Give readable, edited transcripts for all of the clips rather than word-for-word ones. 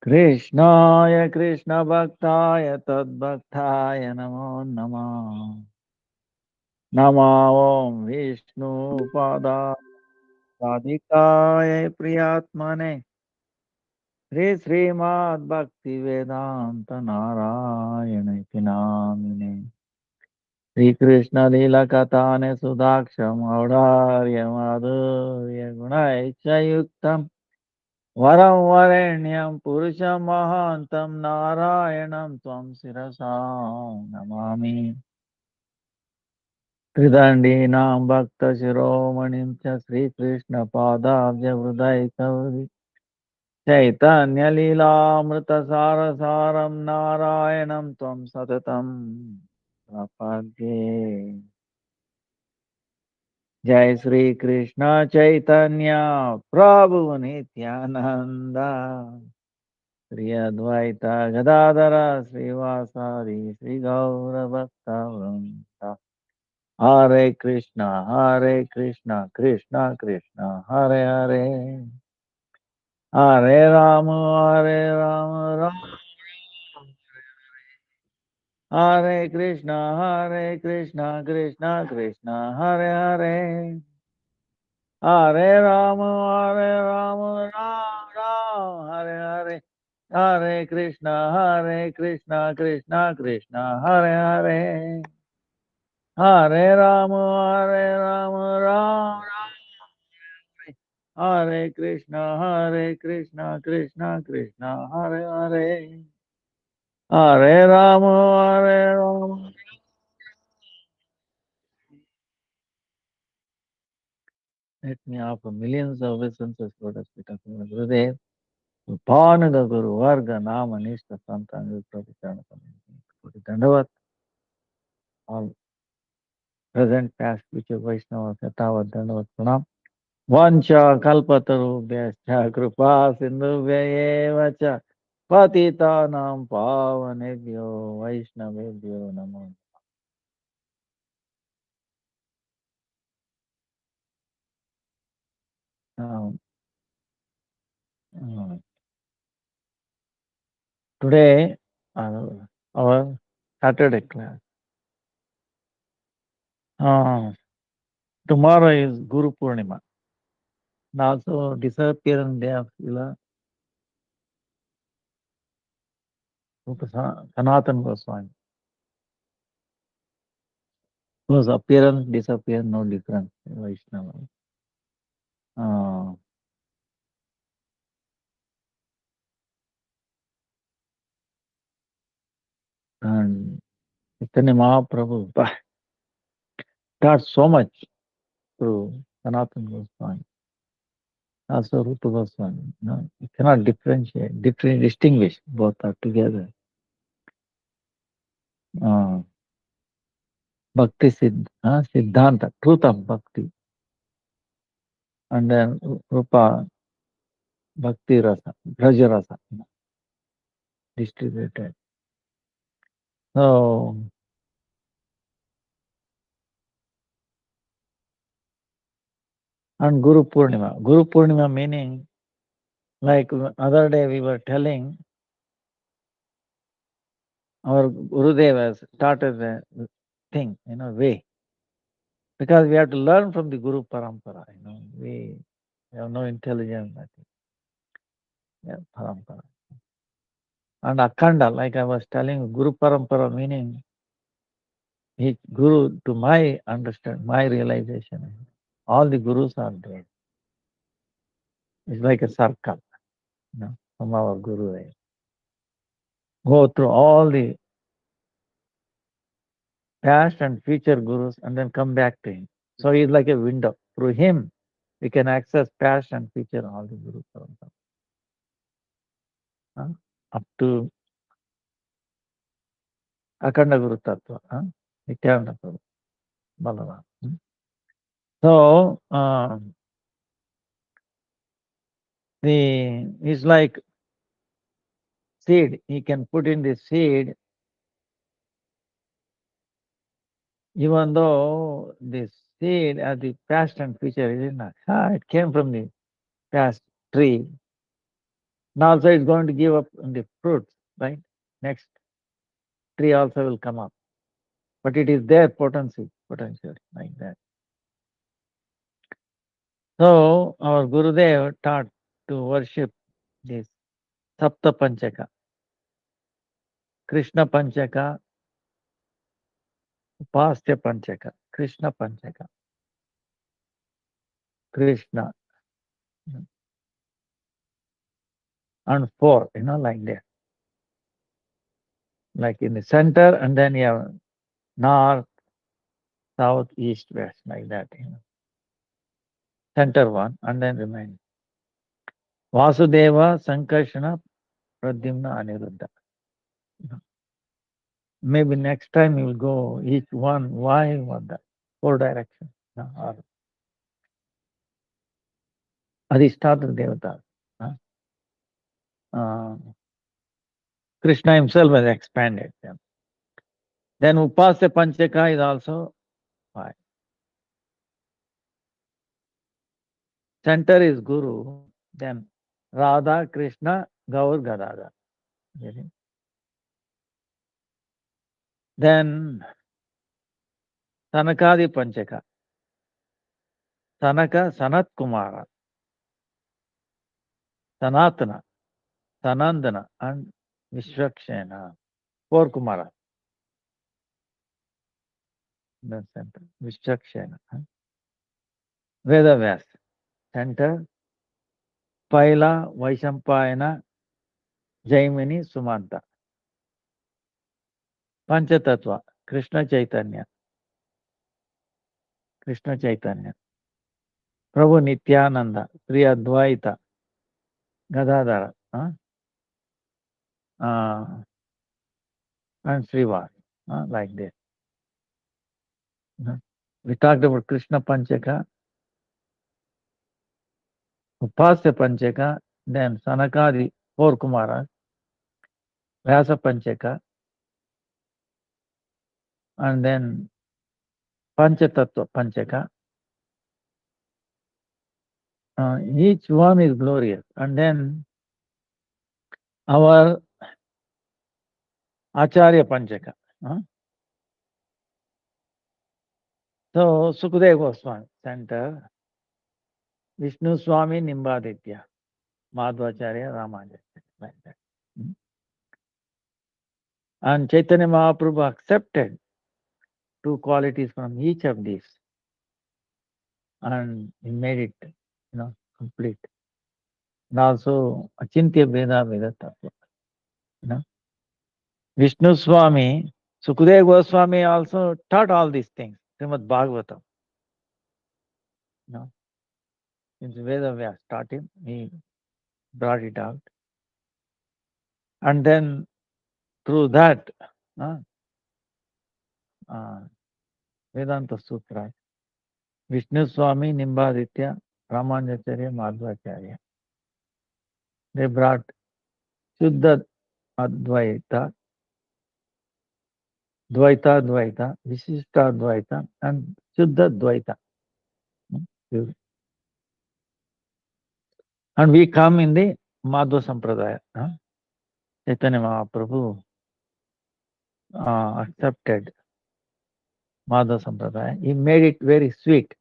Krishnaya Krishna Bhaktaya Tadbhaktaya Namo Namah. Nama Om Vishnu Pada Radhikaya Priyatmane Sri Srimad Bhakti Vedanta Narayana Pinamine Sri Krishna Lila Katane Sudaksham Audharya Madhurya Gunaicha Yuktam Varam Varenyam Purusham Mahantam Narayanam Tvam Sirasa Namami Tridandinam Bhakta Shiromanim Cha Sri Krishna Padabhya Hridayika Chaitanya Leela Sara Saram Narayanam Tvam Satatam Prapadye Jai Sri Krishna Chaitanya Prabhu Nityananda Sri Advaita Gadadara Srivasari Sri Gaura Bhakta Vrinda Hare Krishna Krishna Krishna Hare Hare Hare Rama Rama Hare Krishna Krishna Krishna Hare Hare Hare Rama Rama Hare Hare Hare Krishna Krishna Krishna Hare Hare Hare Rama Rama Hare Krishna Krishna Krishna Hare Hare Hare Rama Let me offer millions of essences for the Spita Gurudev Panaga Guru Varga Nama Nishta Santanga Prabhupada Dandavat all present past future Vaishnava Yatavat Dandavat Pranam Vancha Kalpatarubhyascha Kripa Sindhubhya Evacha Patitanam Pavanebhyo Vaishnavebhyo Namo. Now, uh, today, our Saturday class. Uh, Tomorrow is Guru Purnima. And also disappearance day of Srila Sanatan Goswami. Whose appearance, disappearance, no difference. Vaishnava. Uh, and Chaitanya Mahaprabhu taught so much through Sanatan Goswami. Also Rupa Goswami. No, you cannot differentiate, distinguish. Both are together. Uh, Bhakti Siddhanta, truth of Bhakti. And then Rupa Bhakti Rasa, Braja Rasa, distributed. So, and Guru Purnima. Guru Purnima meaning, like other day we were telling, our Gurudev has started the thing, way. Because we have to learn from the Guru Parampara, we have no intelligence, nothing. Yeah, Parampara. And Akhanda, like I was telling, Guru Parampara meaning, he Guru, to my understand, my realization, all the Gurus are there. It's like a circle, from our Guru. Go through all the past and future Gurus and then come back to him. So he's like a window. Through him, we can access past and future, all the Guru Parampara. Up to Akhanda Guru Tattva, Nityananda Prabhu, Balaram. So, it's like seed. He can put in the seed, even though the seed as the past and future is not. It came from the past tree. And also it's going to give up in the fruits, right? Next tree also will come up. But it is their potential like that. So our Gurudev taught to worship this Sapta Panchaka, Krishna Panchaka, Upasya Panchaka, Krishna Panchaka, Krishna, and four, like that. Like in the center, and then you have north, south, east, west, like that. Center one, and then remain. Vasudeva, Sankarshana, Pradyumna, Aniruddha. Maybe next time you will go each one, why, what the four direction. Or Adhisthata Devata. Krishna himself has expanded them. Then Upasya Panchaka is also five. Center is Guru, then Radha, Krishna, Gaur, Gadadhar. Then Sanakadi Panchaka. Sanaka, Sanat Kumara, Sanatana, Sanandana, and Vishwakshena. Four Kumara. The center. Vishwakshena. Veda Vyas. Center. Paila, Vaishampayana, Jaimini, Sumanta. Panchatattva. Krishna Chaitanya. Krishna Chaitanya. Prabhu Nityananda. Sri Advaita. Gadadhara. And Srivas. Like this. We talked about Krishna Panchaka, Upasya Panchaka, then Sanakadi, four Kumaras, Vyasa Panchaka, and then Panchatattva Panchaka. Each one is glorious. And then our Acharya Panchaka. So Sukadeva Goswami, center, Vishnu Swami Nimbaditya, Madhvacharya Ramanujacharya, like that. And Chaitanya Mahaprabhu accepted two qualities from each of these, and he made it, complete. And also Achintya Veda Veda Tattva. Vishnu Swami, Sukadeva Goswami also taught all these things, Srimad Bhagavatam. Since Veda Vyas taught him, he brought it out. And then through that, Vedanta Sutra, Vishnu Swami, Nimbaditya, Ramanujacharya, Madhvacharya, they brought Shuddha Advaita, Dvaita Dvaita, Visishta Dvaita, and Shuddha Dvaita. And we come in the Madhva Sampradaya. Chaitanya Mahaprabhu accepted Madhva Sampradaya. He made it very sweet.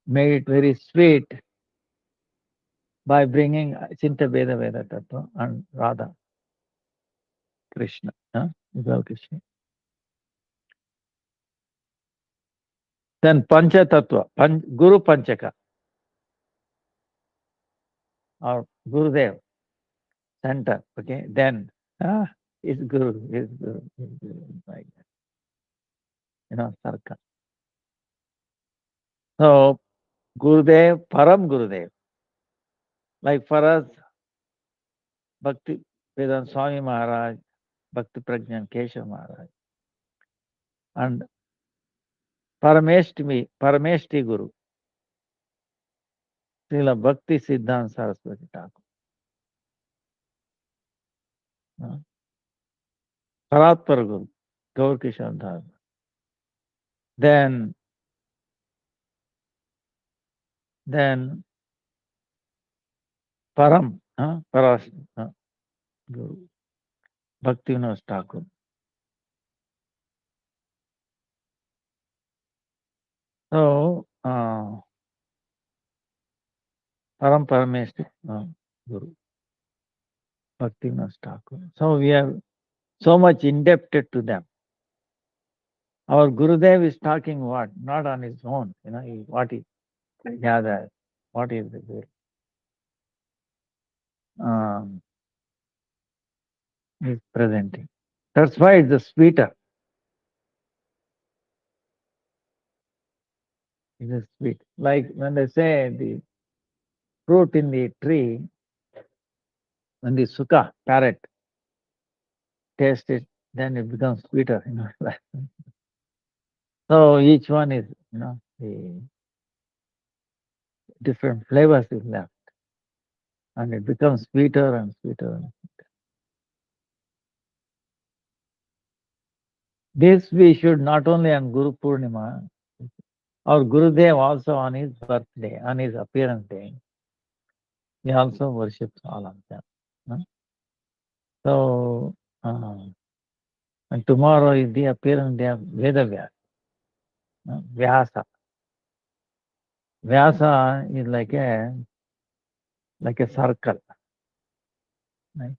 Made it very sweet by bringing Chinta Veda Veda Tattva and Radha Krishna. Krishna. Then Pancha Tattva, Guru Panchaka, or Gurudev, center. Okay, then is Guru, like that. Sarka. So Gurudev, Param Gurudev. Like for us, Bhakti Vedanta Swami Maharaj, Bhakti Prajnan Keshav Maharaj, and Parameshti Guru, Srila Bhakti Siddhanta Saraswati Thakur. Paratpara Guru, Gaur Kishore Dharma. Then Param, Paras, Guru, Bhaktivinoda Thakur. So, Param Parameshwar, Guru, Bhaktivinoda Thakur. So we are so much indebted to them. Our Gurudev is talking what? Not on his own, what he gathered, what is the Guru. Is presenting. That's why it's sweeter. It is sweet. Like when they say the fruit in the tree, when the suka, parrot, taste it, then it becomes sweeter. So each one is, the different flavors is left, and it becomes sweeter and sweeter. This we should not only on Guru Purnima, our Gurudev also on his birthday, on his appearance day, he also worships all of them. So, and tomorrow is the appearance day of Vedavyas, Vyasa. Vyasa is like a circle. Right?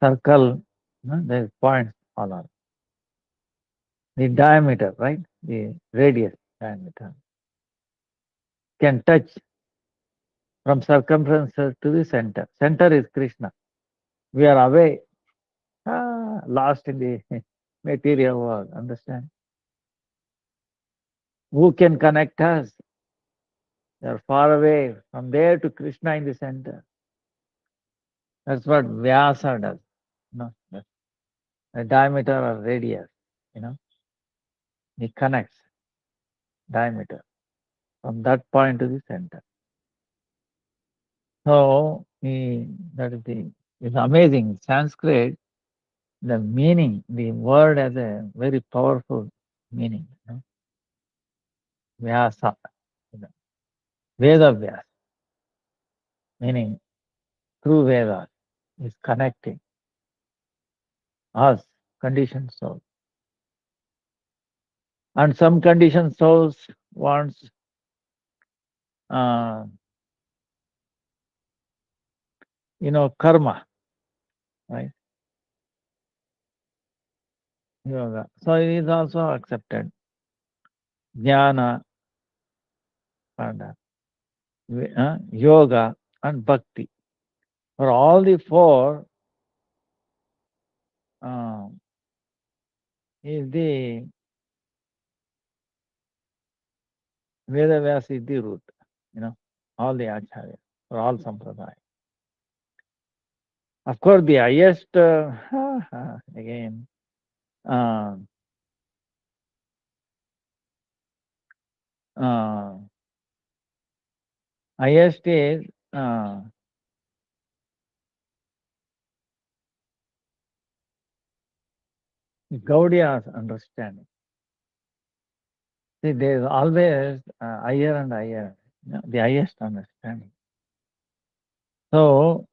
Circle, there's points all around. The diameter, right? The radius diameter can touch from circumference to the center. Center is Krishna. We are away, lost in the material world. Understand? Who can connect us? They are far away from there to Krishna in the center. That's what Vyasa does. A diameter or radius, it connects diameter from that point to the center. So that is it's amazing. Sanskrit, the meaning, the word has a very powerful meaning. Vyasa, Veda Vyasa, meaning through Veda is connecting us, conditioned souls. And some conditioned souls wants karma, right? Yoga. So it is also accepted. Jnana, and yoga, and bhakti. For all the four is the Vedavyas is the root, all the acharyas, for all sampradaya. Of course, the highest, again, highest is Gaudiya's understanding. See, there is always higher and higher, the highest understanding. So,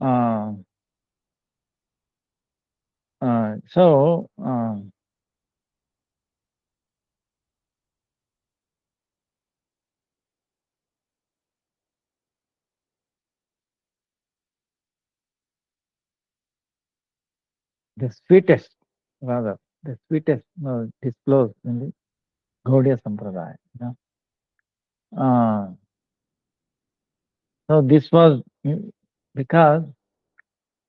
the sweetest, rather, the sweetest disclosed in the Gaudiya Sampradaya. So this was because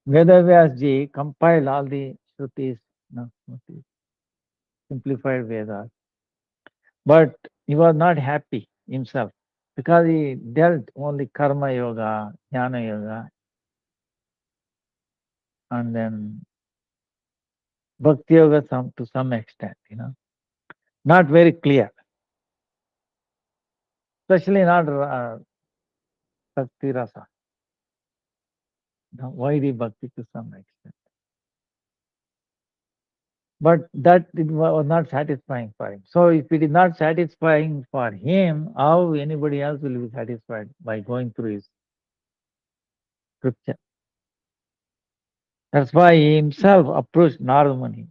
Vedavyas ji compiled all the Shrutis, simplified Vedas, but he was not happy himself because he dealt only Karma Yoga, Jnana Yoga, and then Bhakti Yoga to some extent, not very clear, especially not Bhakti Rasa. Why the Bhakti to some extent. But that it was not satisfying for him. So if it is not satisfying for him, how anybody else will be satisfied by going through his scripture. That's why he himself approached Narada Muni.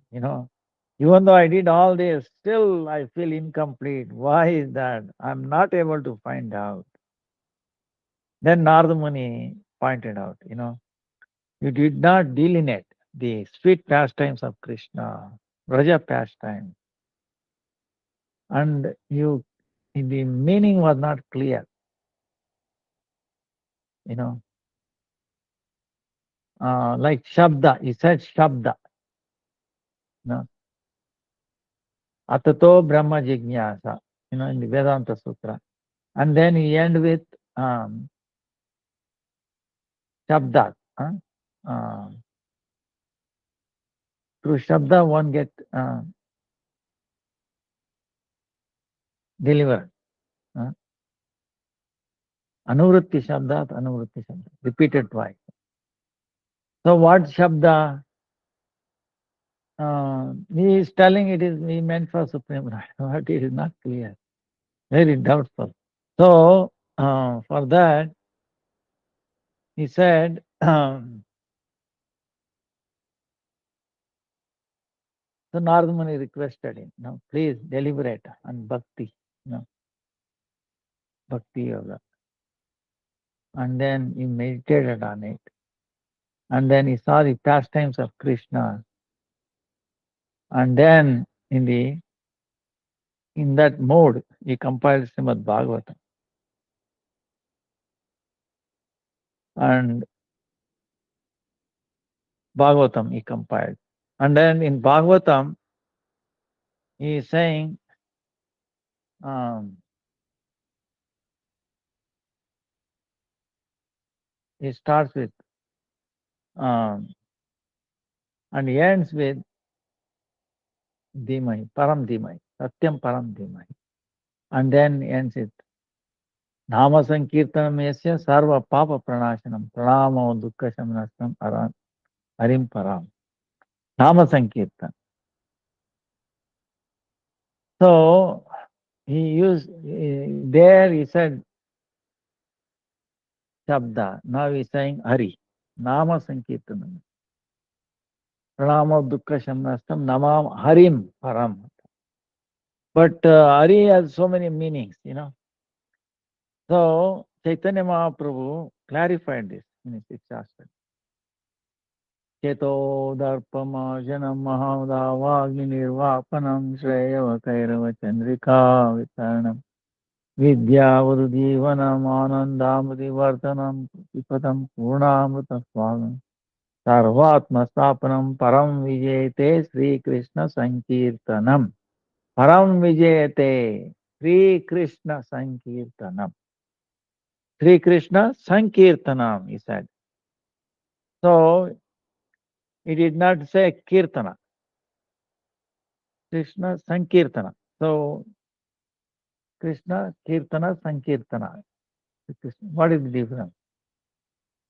Even though I did all this, still I feel incomplete. Why is that? I'm not able to find out. Then Narada Muni pointed out, you did not delineate the sweet pastimes of Krishna, Raja pastime, and the meaning was not clear, you know. Like Shabda, he said Shabda, you know, Atato Brahma Jignasa, in the Vedanta Sutra. And then he end with Shabda. Uh, through Shabda, one get delivered. Anuvritti Shabdat, Anuvritti Shabda, repeated twice. So what Shabda? He is telling it is he meant for Supreme Lord, but it is not clear. Very doubtful. So for that, he said, so Narada Muni requested him, please deliberate on bhakti, bhakti yoga. And then he meditated on it. And then he saw the pastimes of Krishna. And then in that mode, he compiled Srimad Bhagavatam. And Bhagavatam he compiled. And then in Bhagavatam, he is saying, he starts with, and he ends with Dhimai, Param Dhimai, Satyam Param Dhimai. And then ends it, Nama Sankirtanam Yasya Sarva Papa Pranashanam, Pranamo Dukkha Shamanastam Harim Param. Nama Sankirtan. So he used, there he said Shabda, now he's saying Hari, Nama Sankirtanam. Pranamo Dukkha Shamanastam Namam Harim Param. But Hari has so many meanings, So Chaitanya Mahaprabhu clarified this in his sixth aspect. Cheto darpamajanam mahadavagni nirvapanam shreyava kairava chandrika vitarnam vidya varudivanam anandamudi vartanam vipadam purnamrita swagam sarvatma stapanam param vijayate Sri Krishna Sankirtanam. Param vijayate Sri Krishna Sankirtanam. Sri Krishna Sankirtanam, he said. So he did not say Kirtana. Krishna Sankirtana. So Krishna Kirtana Sankirtana. What is the difference?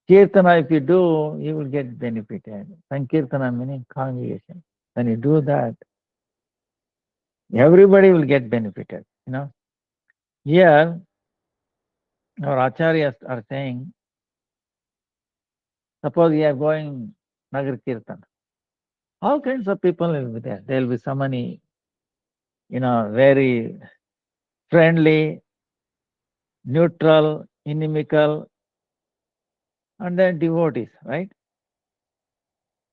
Kirtana, if you do, you will get benefited. Sankirtana meaning congregation. When you do that, everybody will get benefited. Here, our acharyas are saying, suppose we are going Nagar Kirtan. All kinds of people will be there. There will be so many, very friendly, neutral, inimical, and then devotees, right?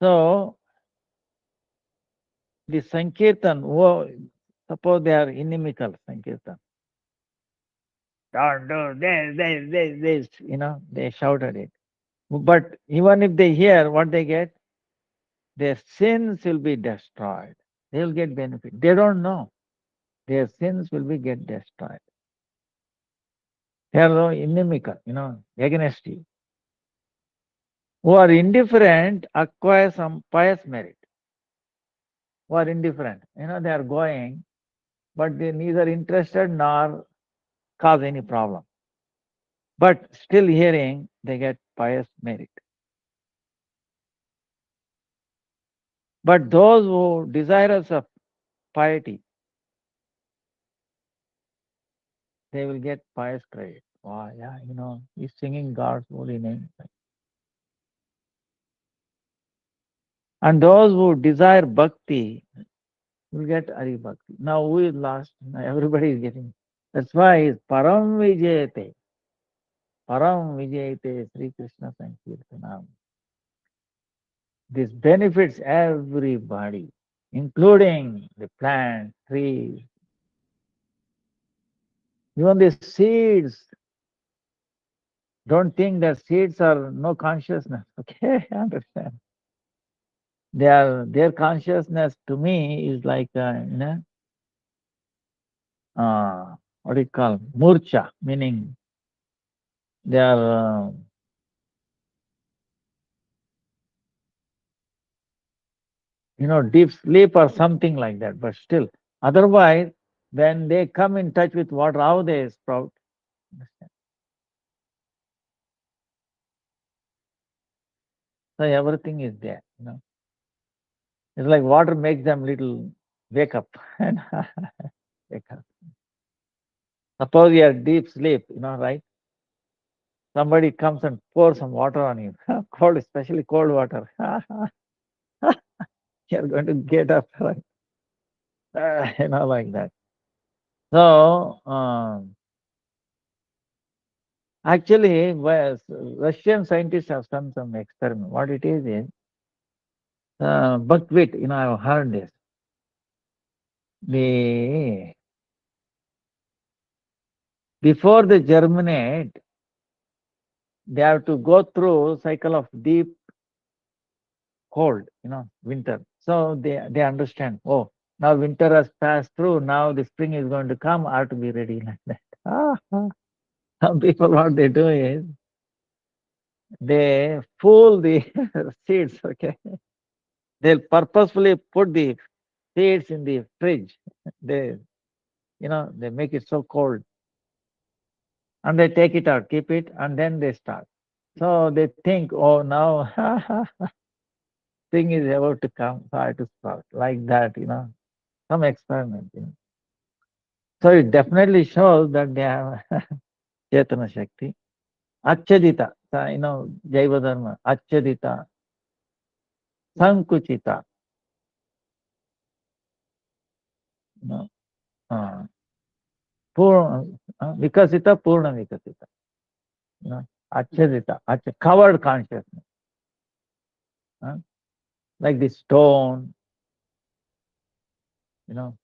So, the Sankirtan, suppose they are inimical Sankirtan. Don't do this, they shouted it. But even if they hear what they get, their sins will be destroyed. They will get benefit. They don't know. Their sins will be get destroyed. They are inimical, against you. Who are indifferent acquire some pious merit. Who are indifferent, they are going, but they neither interested nor cause any problem. But still hearing, they get pious merit. But those who desirous of piety, they will get pious credit. Wow, yeah, he's singing God's holy name. And those who desire bhakti will get Hari Bhakti. Now who is lost? Now everybody is getting. That's why it's Param Vijayate. Param Vijayate Sri Krishna Sankirtanam. This benefits everybody, including the plants, trees, even the seeds. Don't think that seeds are no consciousness. Okay, understand? Their consciousness to me is like what do you call murcha, meaning they are deep sleep or something like that. But still, otherwise, when they come in touch with water, how they sprout? So everything is there. It's like water makes them little wake up and wake up. Suppose you are deep sleep, right? Somebody comes and pours some water on you, cold, especially cold water. You're going to get up, right? Like that. So, actually, Russian scientists have done some experiment. What it is buckwheat, I've heard this. The Before they germinate, they have to go through cycle of deep cold, winter. So they understand. Oh, now winter has passed through. Now the spring is going to come. I have to be ready like that. Some people, what they do is they fool the seeds. Okay, they'll purposefully put the seeds in the fridge. They they make it so cold, and they take it out, keep it, and then they start. So they think, oh, now thing is about to come, so I have to start like that. Some experiment. So it definitely shows that they have Chetana Shakti. Achadita, Jaiva Dharma, Achadita, Sankuchita, you know, uh, Purna, Vikasita, Purna Vikasita, Achadita, covered consciousness, uh, like the stone, you know,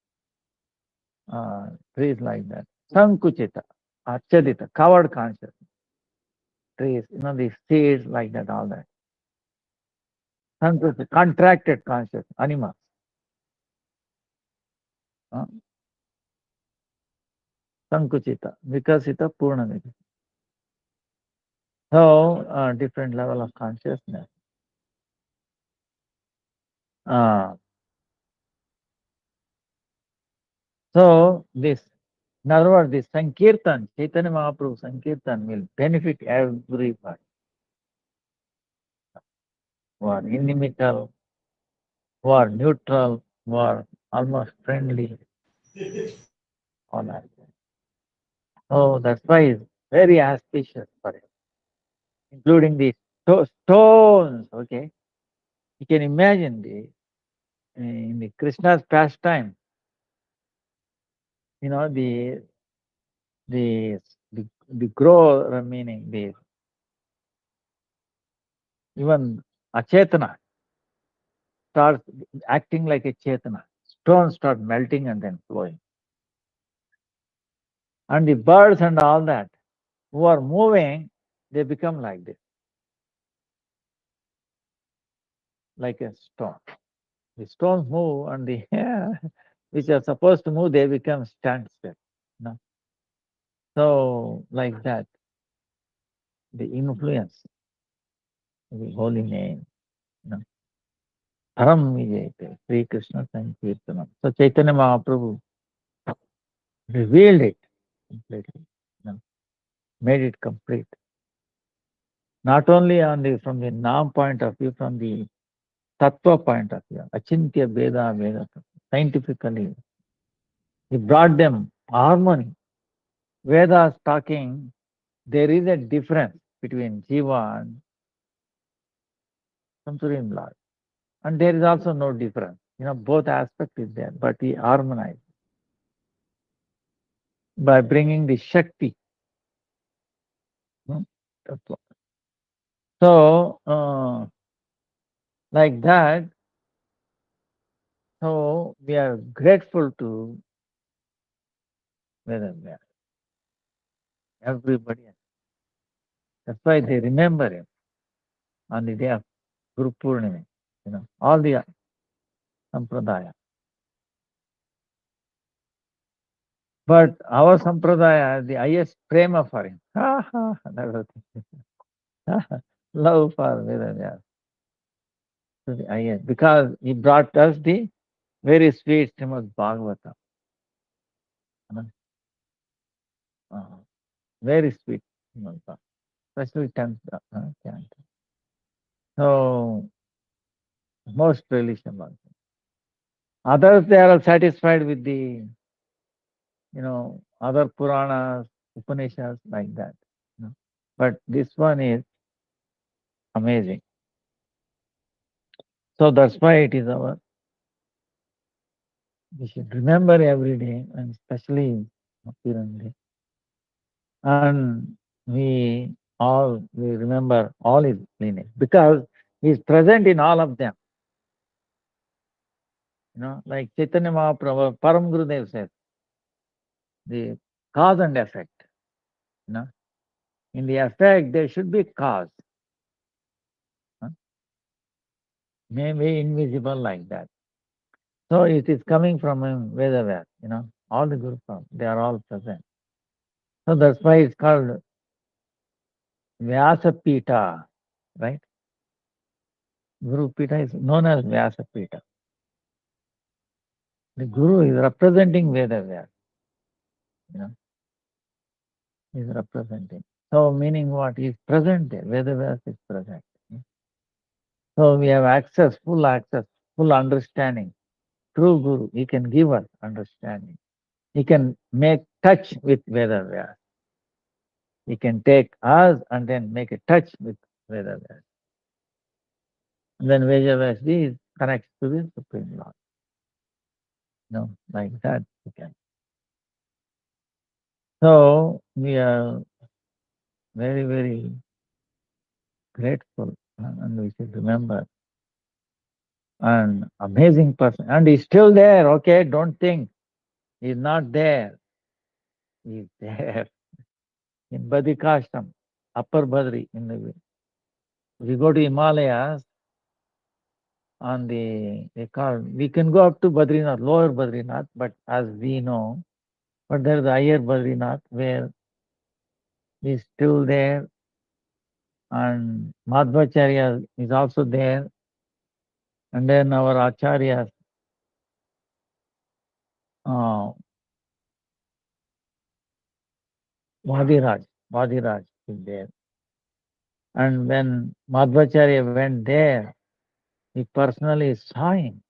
trees like that. Sankuchita, Achadita, covered consciousness, trees, the seeds like that, all that. Sankuchita, contracted consciousness, animals. Uh, Sankuchita, Vikasita, Purna Vikasita. So, different level of consciousness. Uh, so, in other words, this Sankirtan, Chaitanya Mahaprabhu Sankirtan will benefit everybody who are inimical, who are neutral, who are almost friendly, all that. So, that's why it's very auspicious for it, including the stones, okay? You can imagine in the Krishna's pastime, the the the grow meaning even achetana starts acting like a chetana. Stones start melting and then flowing. And the birds and all that who are moving, they become like this, like a stone. The stones move and the which are supposed to move, they become stand still. So like that, the influence, the holy name, you know, Param Vijayate, Sri Krishna Sankirtanam. So Chaitanya Mahaprabhu revealed it completely, made it complete. Not only from the Nam point of view, from the Tattva point of view, Achintya Veda Veda, scientifically, he brought them harmony. Vedas talking, there is a difference between Jiva and Supreme Lord. And there is also no difference. Both aspect is there, but he harmonized by bringing the Shakti. Hmm? So, like that, so we are grateful to Vedas, everybody. That's why they remember him on the day of Guru Purnima, all the Sampradaya. But our Sampradaya, the highest prema for him. That's the thing. Love for Vedas. To the highest. Because he brought us the very sweet Srimad Bhagavatam. Uh, very sweet Srimad Bhagavatam. Especially 10th canto. So, most religion. Others, they are satisfied with the, other Puranas, Upanishads, like that. But this one is amazing. So that's why it is we should remember every day, and especially Bhakti Day. And we remember all his lineage because he is present in all of them. Like Chaitanya Mahaprabhu, Param Gurudev says, the cause and effect. In the effect, there should be cause. Maybe invisible like that. So it is coming from him, Vedavyas, all the Guru Param, they are all present. So that's why it's called Vyasapita, right? Guru Pita is known as Vyasapita. The Guru is representing Vedavyas, is representing. So meaning what? He is present there. Vedavyas is present. So we have access, full understanding. True Guru, he can give us understanding. He can make touch with Vedavyas. He can take us and then make a touch with Vedavyas. And then Vedavyas connects to the Supreme Lord. Like that we can. So we are very, very grateful, and we should remember an amazing person. And he's still there, okay? Don't think he's not there. He's there in Badrikashram, Upper Badri. We go to Himalayas we can go up to Badrinath, lower Badrinath, but as we know, but there's a higher Badrinath where he's still there, and Madhvacharya is also there, and then our Acharyas, Vadiraj is there. And when Madhvacharya went there, he personally saw him.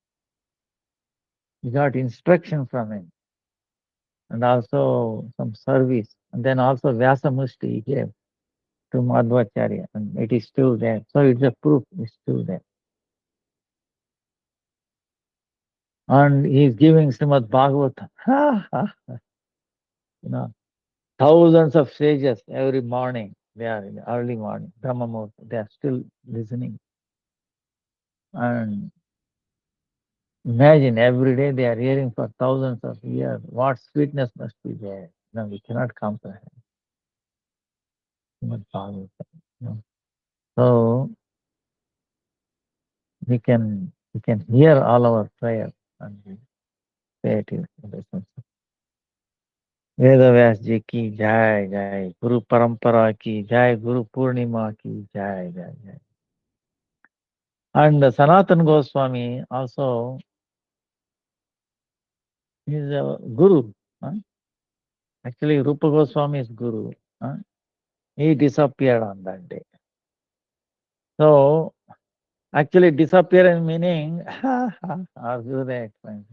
He got instruction from him, and also some service. And then also Vyasa Mushti he gave to Madhvacharya, and it is still there. So it's a proof it's still there. And he's giving Srimad Bhagavatam. Thousands of sages every morning. They are in the early morning, Brahma Muhurta. They are still listening. And imagine every day they are hearing for thousands of years. What sweetness must be there? We cannot comprehend. Srimad Bhagavatam. So we can hear all our prayers and we say it in the Vedavyas ji ki jai jai, Guru Parampara ki jai, Guru Purnima ki jai jai jai. And Sanatana Goswami also is a guru. Actually, Rupa Goswami is guru. He disappeared on that day. So, actually, disappearance meaning, how do they explain?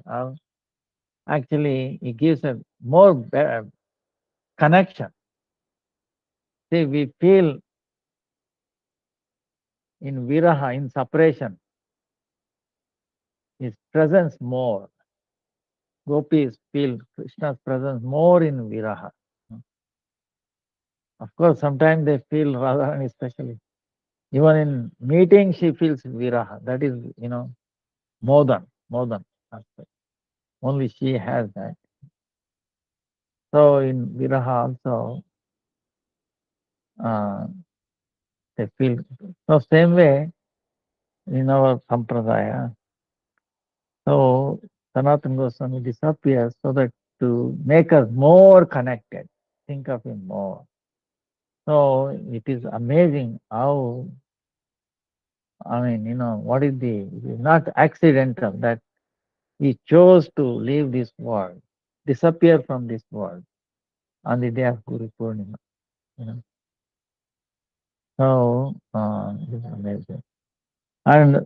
Actually, it gives a more better connection. See, we feel in viraha, in separation. his presence more. Gopis feel Krishna's presence more in Viraha. Of course, sometimes they feel Radharani especially. Even in meeting, she feels Viraha. That is, more than aspect. Only she has that. So in Viraha also, uh, they feel. So same way in our Sampradaya. So Sanatana Goswami disappears so that to make us more connected, think of him more. So it is amazing how, what is it is not accidental that he chose to leave this world, disappear from this world on the day of Guru Purnima. You know. So it is amazing. And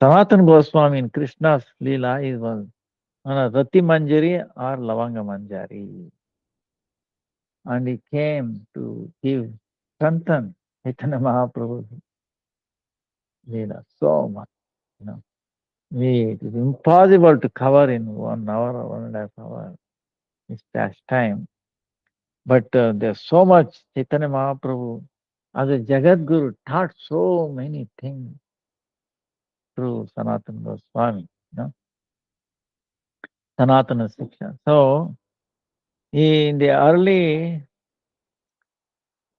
Sanatana Goswami in Krishna's Leela is was Rati Manjari or Lavanga Manjari. And he came to give strengthen Chaitanya Mahaprabhu's Leela so much. You know. It is impossible to cover in 1 hour or 1.5 hours. It's past time. But there's so much Chaitanya Mahaprabhu as a Jagat Guru taught so many things through Sanatana Goswami, Sanatana Siksha. So in the early,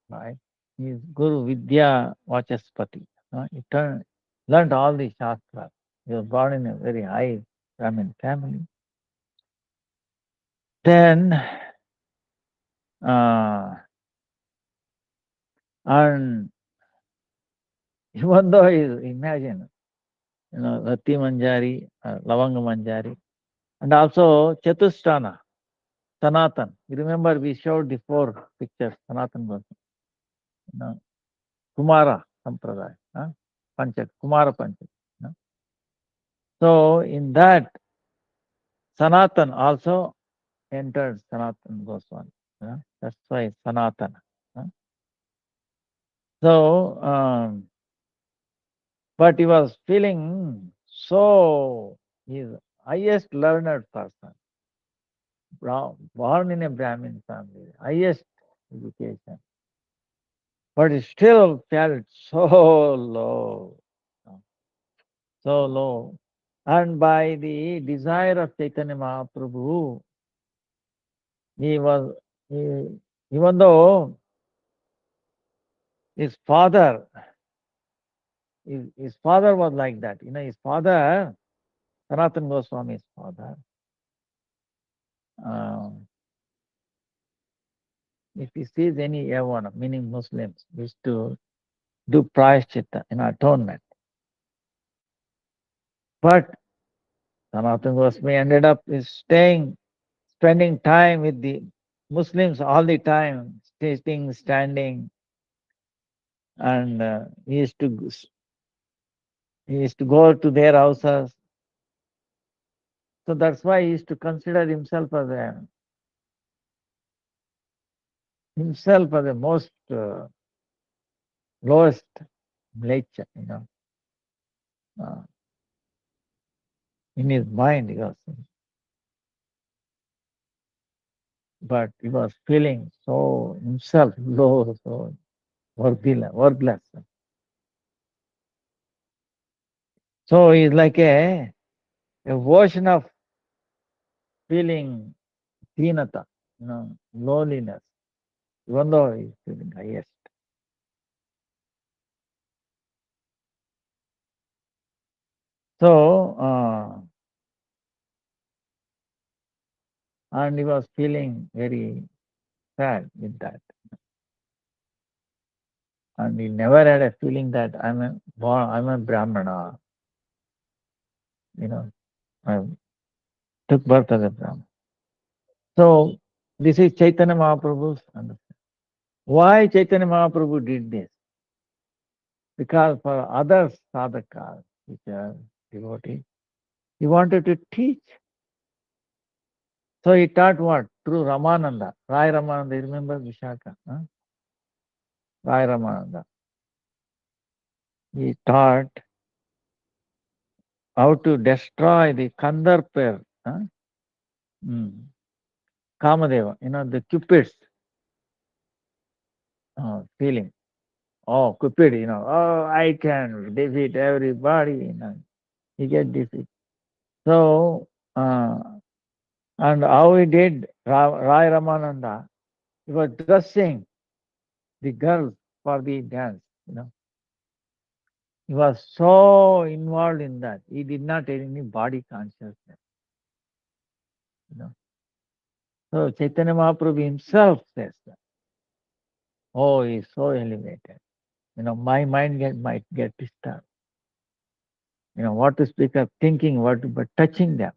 right, his Guru Vidya Vachaspati. He learned all the Shastras. He was born in a very high Brahmin family. Then, and even though imagine, Rati Manjari, Lavanga Manjari, and also Chatusthana, Sanatan. You remember we showed the 4 pictures, Sanatan Goswami, Kumara Sampradaya, Panchak, Kumara Panchak. So in that, Sanatan also entered Sanatan Goswami. That's why Sanatana. So, but he was feeling so, he's highest learned person, born in a Brahmin family, highest education, but he still felt so low, so low. And by the desire of Chaitanya Mahaprabhu, he was, even though his father, his father was like that. His father, Sanatana Goswami's father, if he sees any Yavana, meaning Muslims, used to do prayashchitta, atonement. But Sanatana Goswami ended up spending time with the Muslims all the time, sitting, standing, and he used to go to their houses. So that's why he used to consider himself as the most lowest nature, in his mind, but he was feeling so himself low, so worthless. So he's like a version of feeling deenata, loneliness, even though he's feeling highest. So, and he was feeling very sad with that. And he never had a feeling that I'm a Brahmana, I took birth as a Brahmana. So this is Chaitanya Mahaprabhu's understanding. Why Chaitanya Mahaprabhu did this? Because for other sadhakas, which are devotees, he wanted to teach. So he taught what? Through Ramananda. Rai Ramananda, you remember Vishaka? Rai Ramananda. He taught how to destroy the Kandarper, huh? Kamadeva, the Cupid's feeling. Oh, Cupid, oh, I can defeat everybody, he get defeat. So, and how he did, Rai Ramananda, he was dressing the girls for the dance, He was so involved in that. He did not have any body consciousness, you know. So Chaitanya Mahaprabhu himself says that. Oh, he is so elevated. My mind might get disturbed. What to speak of thinking, but touching them,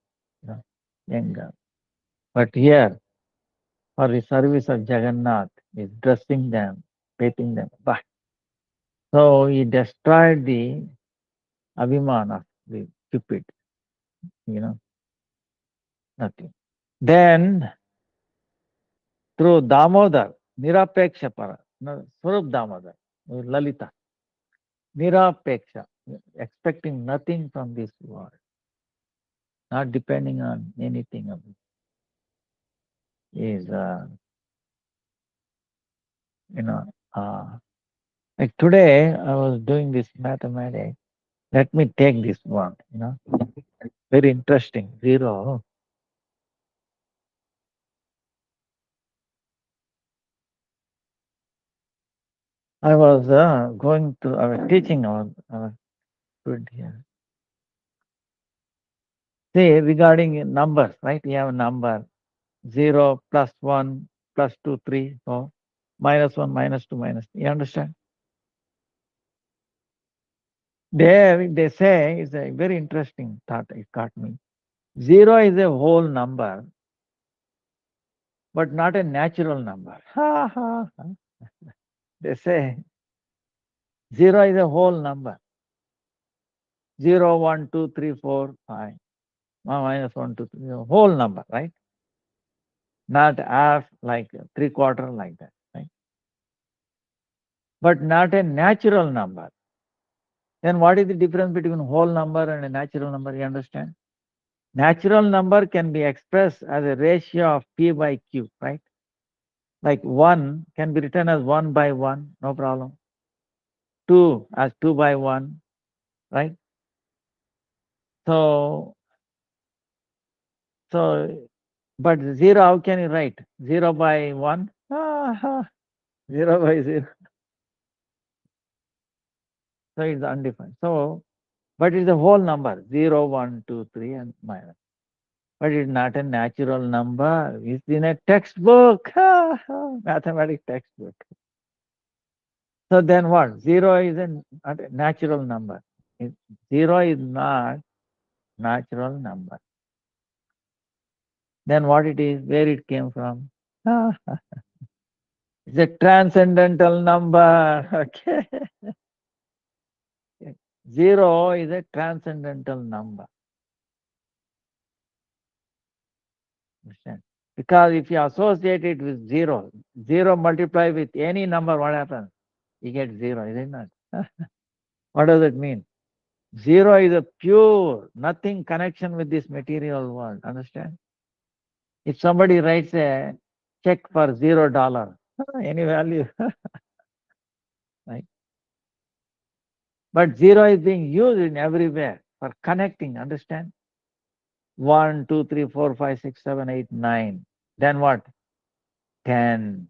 young girl. But here, for the service of Jagannath, is dressing them, bathing them. But so he destroyed the Abhiman of the Cupid, nothing. Then through Damodar, Nirapeksha Para, Swarup Damodar, Lalita, Nirapeksha, expecting nothing from this world, not depending on anything of it, is, like today I was doing this mathematics. Let me take this one, very interesting. Zero. I was going to, I was teaching our student here. See, regarding numbers, right? We have a number 0, +1, +2, 3, so -1, -2, -3. You understand? There they say, it's a very interesting thought, it caught me. 0 is a whole number, but not a natural number. Ha ha ha. They say 0 is a whole number. 0, 1, 2, 3, 4, 5, -1, 2, 3, whole number, right? Not half, like 3/4, like that, right? But not a natural number. Then what is the difference between whole number and a natural number? You understand? Natural number can be expressed as a ratio of P by Q, right? Like 1 can be written as 1 by 1, no problem. 2 as 2 by 1, right? So, but 0, how can you write? 0 by 1? 0 by 0. So it's undefined. So, but it's a whole number, 0, 1, 2, 3, and minus. But it's not a natural number. It's in a textbook, mathematics textbook. So then what? 0 is not a natural number. 0 is not natural number. Then what it is? Where it came from? It's a transcendental number. Okay. 0 is a transcendental number. Understand? Because if you associate it with 0, 0 multiply with any number, what happens? You get 0, is it not? What does it mean? 0 is a pure, nothing connection with this material world. Understand? If somebody writes a check for $0, any value, right? But 0 is being used in everywhere for connecting. Understand? 1, 2, 3, 4, 5, 6, 7, 8, 9. Then what? 10.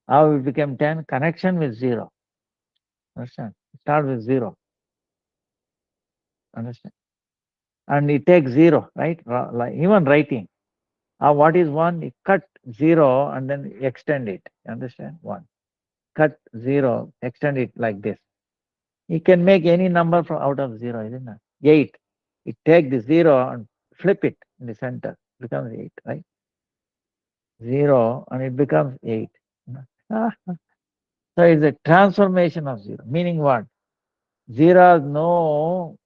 How it became 10? Connection with 0. Understand? Start with 0. Understand? And it takes 0, right? Like even writing. What is 1? You cut 0 and then extend it. Understand? 1. Cut 0, extend it like this. You can make any number from out of 0, isn't it? 8. You take the 0 and flip it in the center. It becomes 8, right? 0 and it becomes 8. So it's a transformation of 0. Meaning what? 0 has no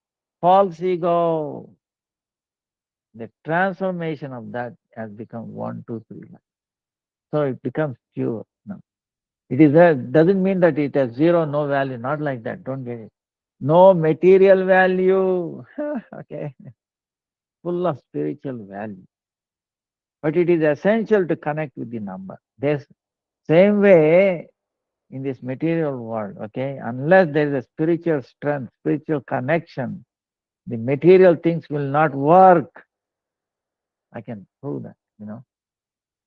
false ego. The transformation of that has become 1, 2, 3. So it becomes pure. No. It is doesn't mean that it has 0, no value. Not like that. Don't get it. no material value, okay, full of spiritual value. But it is essential to connect with the number. This same way in this material world, okay, unless there is a spiritual strength, spiritual connection, the material things will not work. I can prove that.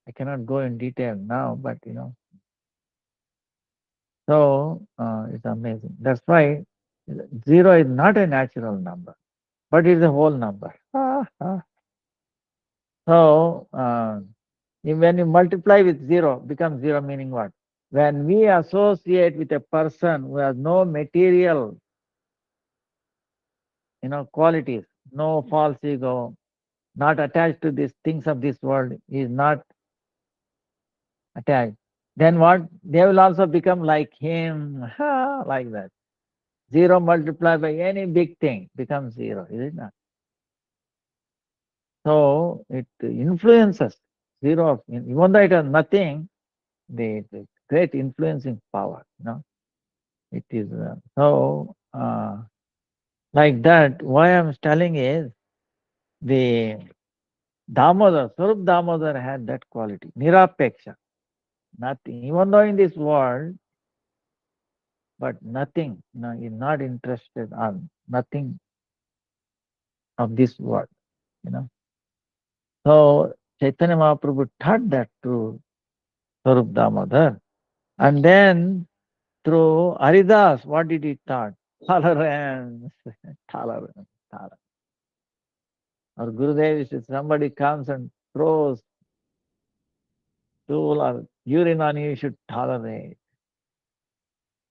I cannot go in detail now, but so it's amazing. That's why zero is not a natural number, but it's a whole number. So when you multiply with zero, becomes zero, meaning what? When we associate with a person who has no material, qualities, no false ego, not attached to these things of this world, is not attached. Then what? They will also become like him, like that. Zero multiplied by any big thing becomes zero, is it not? So it influences zero, even though it has nothing, the great influencing power. It is like that. Why I'm telling is the Damodar, Swarup Damodar had that quality, Nirapeksha, nothing. Even though in this world, but nothing, is not interested on nothing of this world, you know. So Chaitanya Mahaprabhu taught that to Swarup Damodar. And then through Haridas, what did he taught? Tolerance, tolerance, tolerance. Or Gurudev, if somebody comes and throws stool or urine on you, you should tolerate.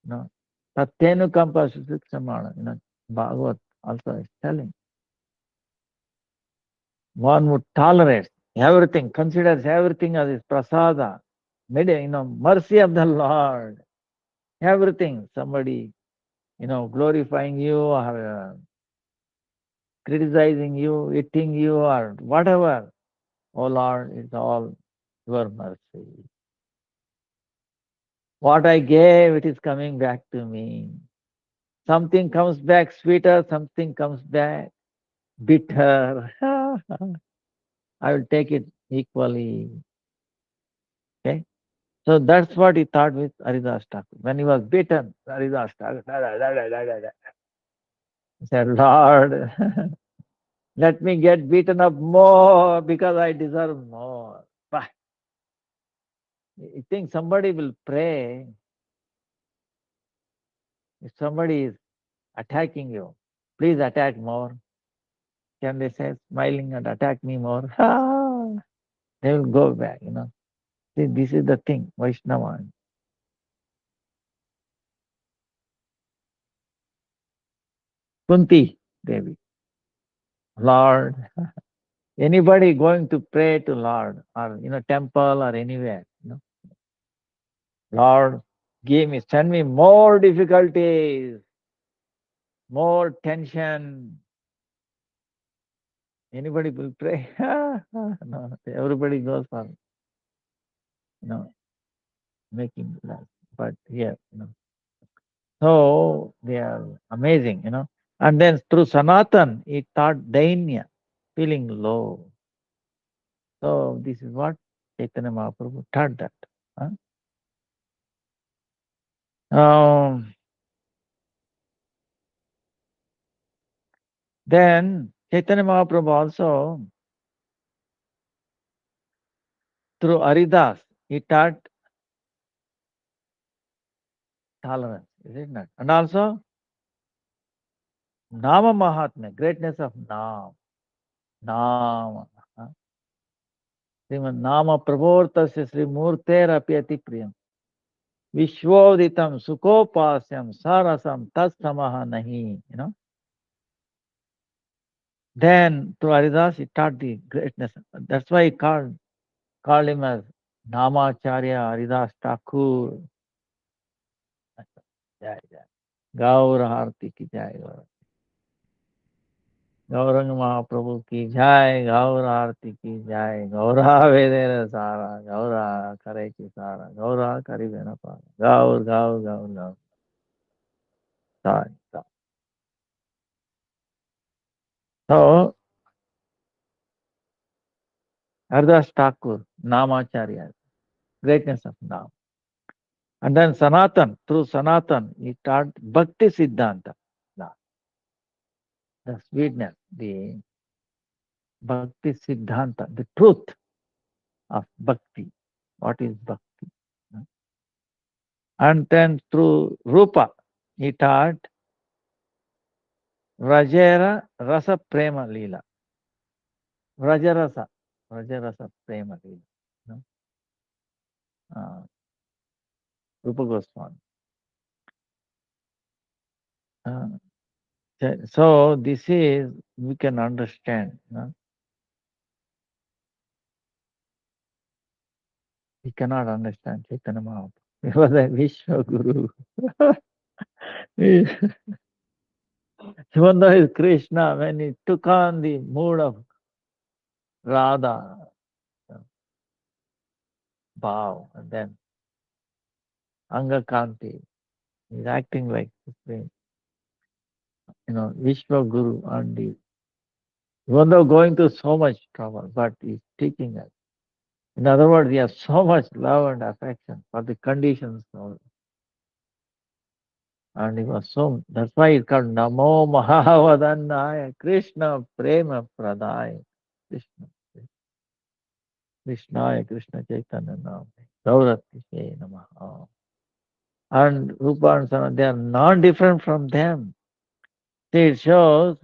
No. Tattenu kampa susiksamana. Bhagavad also is telling. One would tolerate everything, considers everything as his prasada, mercy of the Lord. Everything, somebody, glorifying you or criticizing you, eating you or whatever. Oh Lord, it's all your mercy. What I gave, it is coming back to me. Something comes back sweeter, something comes back bitter. I will take it equally. Okay. So that's what he thought with Haridas Thakur. When he was beaten, Haridas Thakur, he said, Lord, let me get beaten up more because I deserve more. Bah. You think somebody will pray if somebody is attacking you? Please attack more. Can they say, smiling and attack me more? They will go back. See, this is the thing, Vaishnava. Kunti Devi, Lord, anybody going to pray to Lord or temple or anywhere, Lord, send me more difficulties, more tension. Anybody will pray? No, everybody goes for making life. But here. So they are amazing. And then through Sanatan, he taught Dainya, feeling low. So this is what Chaitanya Mahaprabhu taught that. Huh? Then Chaitanya Mahaprabhu also, through Haridas, he taught tolerance, is it not? And also Nama Mahatma, greatness of Nam. Nama. Huh? Srimad Nama Prabhotasya Sri Murter Apyati Priyam. Vishwoditam Sukopasyam Sarasam Tatsamaha Nahi. Then to Haridas he taught the greatness. That's why he called him as Namacharya Haridas Thakur. Jai Jai. Gaur Harti ki Jai. Gaurang महाप्रभु की जय, गौर आरती की जय, गौरा वेदेर सारा, गौरा करे की सारा, गौरा करी बेना पारा, गौर गौर गौर गौर, सारी सारी। So, Haridas Thakur, Namacharya, greatness of Nam. And then Sanatan, through Sanatan, he taught Bhakti Siddhanta, the sweetness, the Bhakti Siddhanta, the truth of Bhakti. What is Bhakti? And then through Rupa, he taught Vrajera Rasa Prema Leela. Vrajarasa, Vrajarasa Prema Leela. No? Rupa Goswami. So this is, we can understand. No? We cannot understand Chaitanya Mahaprabhu. He was a Vishwa Guru. Even though he's Krishna, when he took on the mood of Radha, Bhav, and then Angakanti, he's acting like Supreme, Vishwa Guru, and even though going through so much trouble, but he's teaching us. In other words, he has so much love and affection for the conditions. And he was so, that's why it's called Namo Mahavadannaya Krishna Prema Pradaya. Krishna, Krishnaya Krishna Chaitanya Nam. Gauratishe Namaha. And Rupa and Sanatana, they are not different from them. See, it shows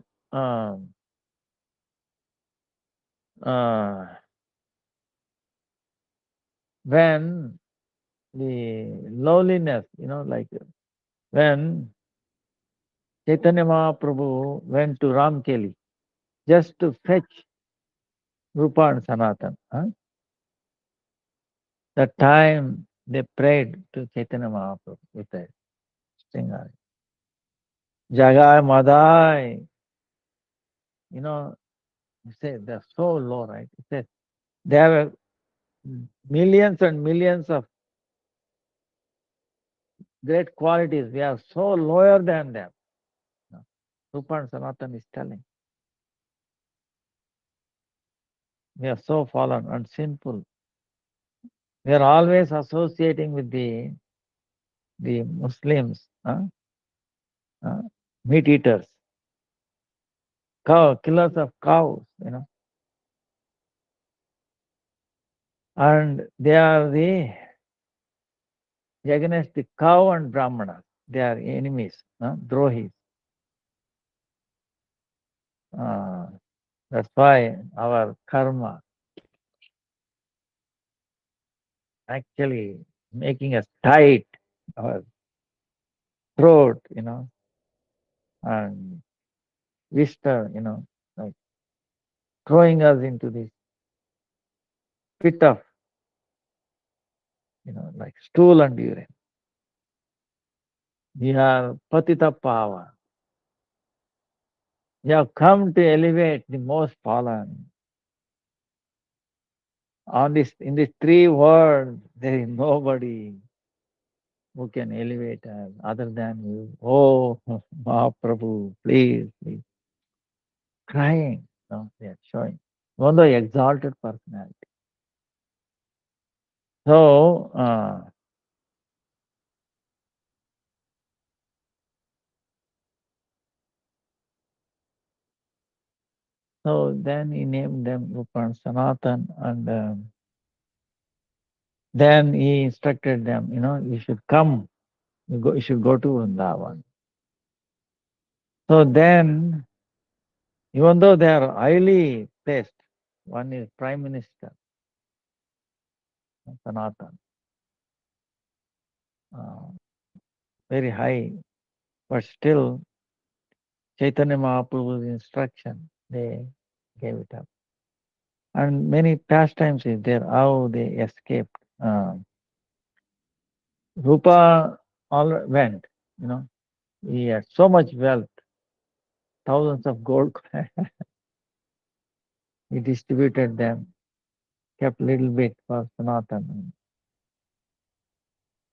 when the lowliness, like when Chaitanya Mahaprabhu went to Ramkeli just to fetch Rupa and Sanatan. That time they prayed to Chaitanya Mahaprabhu with a singer. Jagai Madai. You say they're so low, right? It says they have millions and millions of great qualities. We are so lower than them. Rupa and Sanatan is telling. We are so fallen and sinful. We are always associating with the Muslims, meat eaters, killers of cows, and they are against the cow and Brahmanas. They are enemies, drohis. That's why our karma actually making us tight, our throat, and vista, like throwing us into this pit of, like stool and urine. We are patita pava. We have come to elevate the most fallen. In these three worlds, there is nobody who can elevate us other than you. Oh, Mahaprabhu, please, please. Crying, they are showing. One the exalted personality. So, then he named them Rupa and Sanatan, and then he instructed them, you should come, you should go to Vrindavan. So then, even though they are highly placed, one is Prime Minister, Sanatan, very high, but still Chaitanya Mahaprabhu's instruction, they gave it up. And many pastimes is there, how they escaped. Rupa all went, he had so much wealth, thousands of gold coins. He distributed them, kept little bit for Sanatan.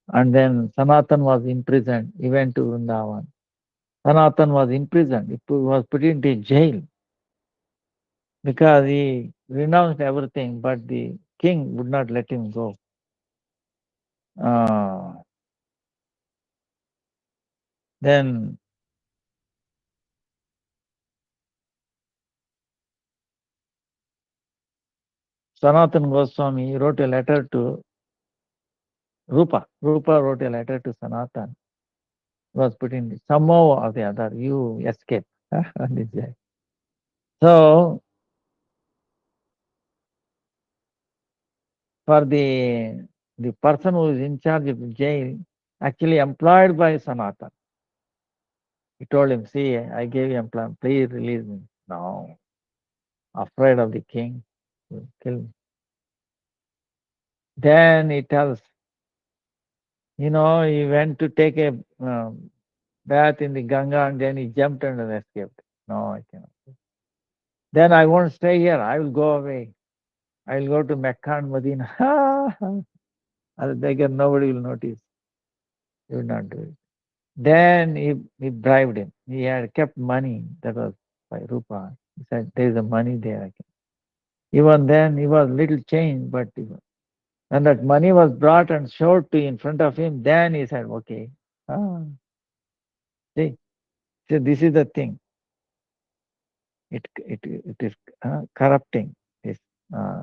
And then Sanatan was imprisoned. He went to Vrindavan. Sanatan was imprisoned. He was put into jail. because he renounced everything, but the king would not let him go. Uh, then Sanatan Goswami wrote a letter to Rupa. Rupa wrote a letter to Sanatan. Was put in somehow or the other, you escape. This guy. So for the person who is in charge of the jail, actually employed by Sanatan, he told him, see, I gave you employment, please release me. No, afraid of the king, will kill me. Then he tells, he went to take a bath in the Ganga and then he jumped and escaped. No, I cannot. Then I won't stay here. I will go away. I will go to Mecca and Medina. I'll beggar, nobody will notice. He will not do it. Then he bribed him. He had kept money that was by Rupa. He said, there is a money there. Even then, he was little changed, but when that money was brought and showed to in front of him, then he said, okay. Ah, see, so this is the thing. It is corrupting. This. Uh,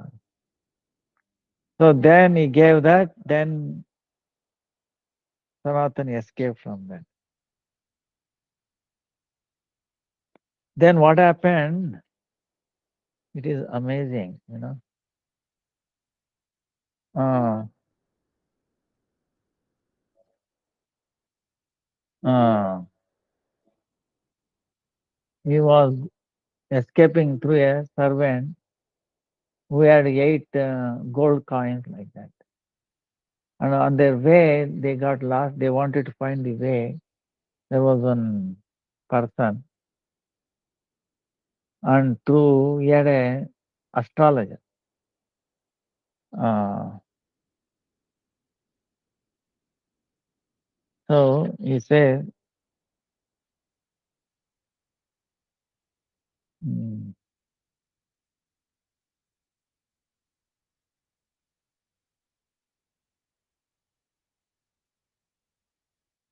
so then he gave that. Then Sanatan escaped from that. Then what happened? It is amazing, Uh, uh, he was escaping through a servant who had 8 gold coins like that. And on their way, they got lost. They wanted to find the way. There was one person, and through he had a astrologer. Uh, so he said, mm,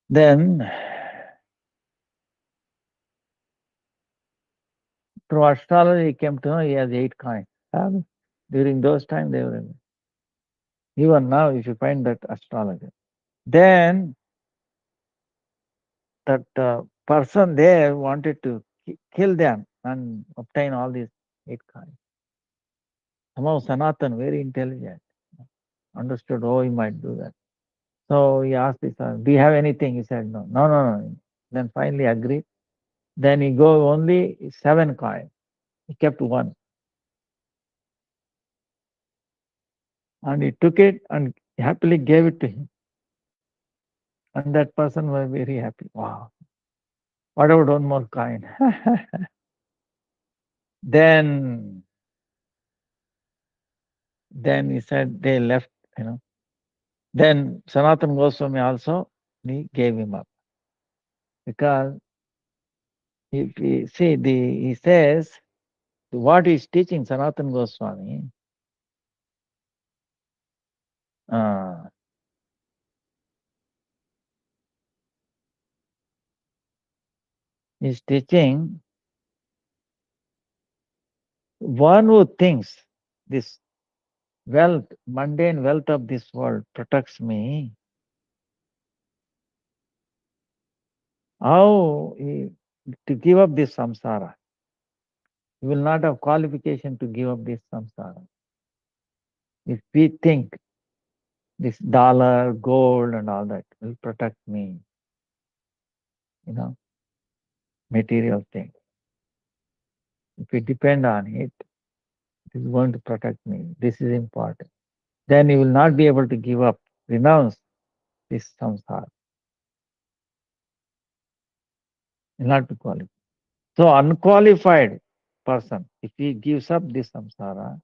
then through astrology he came to know he has 8 coins. During those times, they were even now. If you find that astrologer, then that person there wanted to kill them and obtain all these 8 coins. Somehow Sanatan, very intelligent, understood, he might do that. So he asked his son, do you have anything? He said, no, no, no, no. Then finally agreed. Then he go only 7 coins. He kept one. And he took it and happily gave it to him. And that person was very happy. Wow. What about one more coin? then he said they left, Then Sanatan Goswami also, he gave him up. Because if we see, he says, what is teaching Sanatan Goswami, uh, is teaching one who thinks this wealth, mundane wealth of this world protects me, how to give up this samsara? You will not have qualification to give up this samsara. If we think this dollar, gold, and all that will protect me, material thing. If we depend on it, it is going to protect me. This is important. Then you will not be able to give up, renounce this samsara. You will not be qualified. So unqualified person, if he gives up this samsara,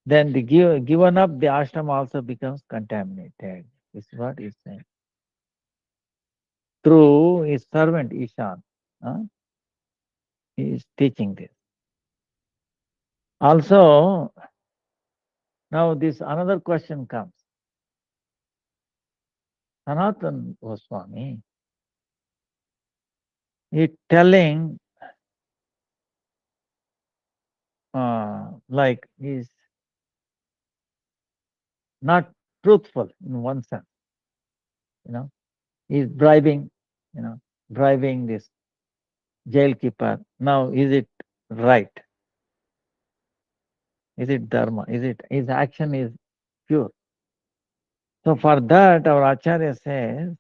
then the given up the ashram also becomes contaminated. This is what he's saying. Through his servant Ishan, he is teaching this. Also, now this another question comes. Sanatan Goswami is telling, like, is not truthful in one sense, you know. He's bribing, you know, bribing this jailkeeper. Now, is it right? Is it dharma? Is it his action is pure? So for that, our Acharya says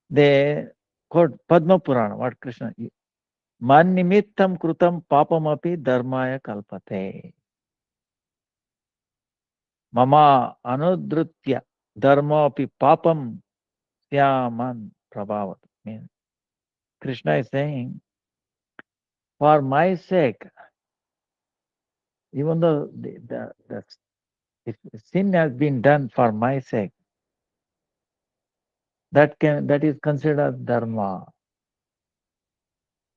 they quote Padma Purana, what Krishna man nimittam krutam papamapi dharmaya kalpate. Mama anudrutya dharma api papam syaman prabhavat. Means Krishna is saying, for my sake, even though the if sin has been done for my sake, that is considered dharma.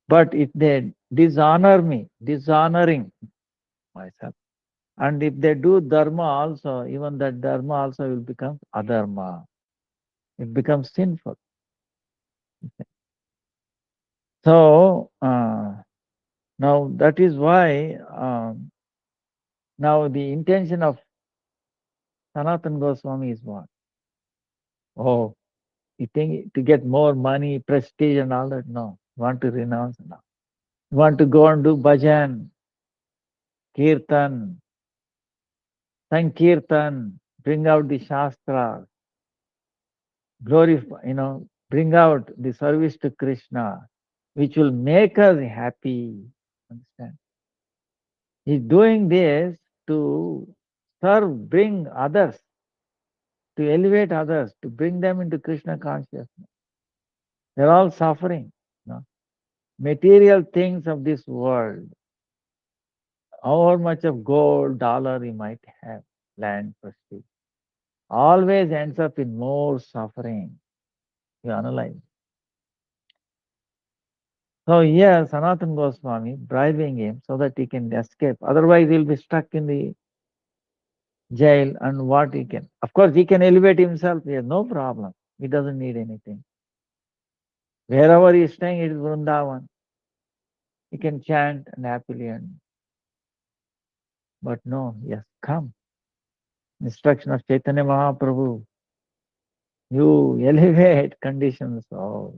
But if they dishonor me, dishonoring myself, and if they do dharma also, even that dharma also will become adharma. It becomes sinful. So now that is why now the intention of Sanatan Goswami is what? Oh, you think to get more money, prestige, and all that? No. Want to renounce? No. Want to go and do bhajan, kirtan, sankirtan, bring out the shastra, glorify, bring out the service to Krishna, which will make us happy. Understand? He's doing this to serve, bring others, to elevate others, to bring them into Krishna consciousness. They're all suffering. Material things of this world, how much of gold, dollar you might have, land, prestige, always ends up in more suffering. You analyze. So here, Sanatan Goswami bribing him so that he can escape. Otherwise, he'll be stuck in the jail. And what he can, of course, he can elevate himself. He has no problem. He doesn't need anything. Wherever he is staying, it is Vrindavan. He can chant and happily and. But no, he has come. Instruction of Chaitanya Mahaprabhu. You elevate conditions of.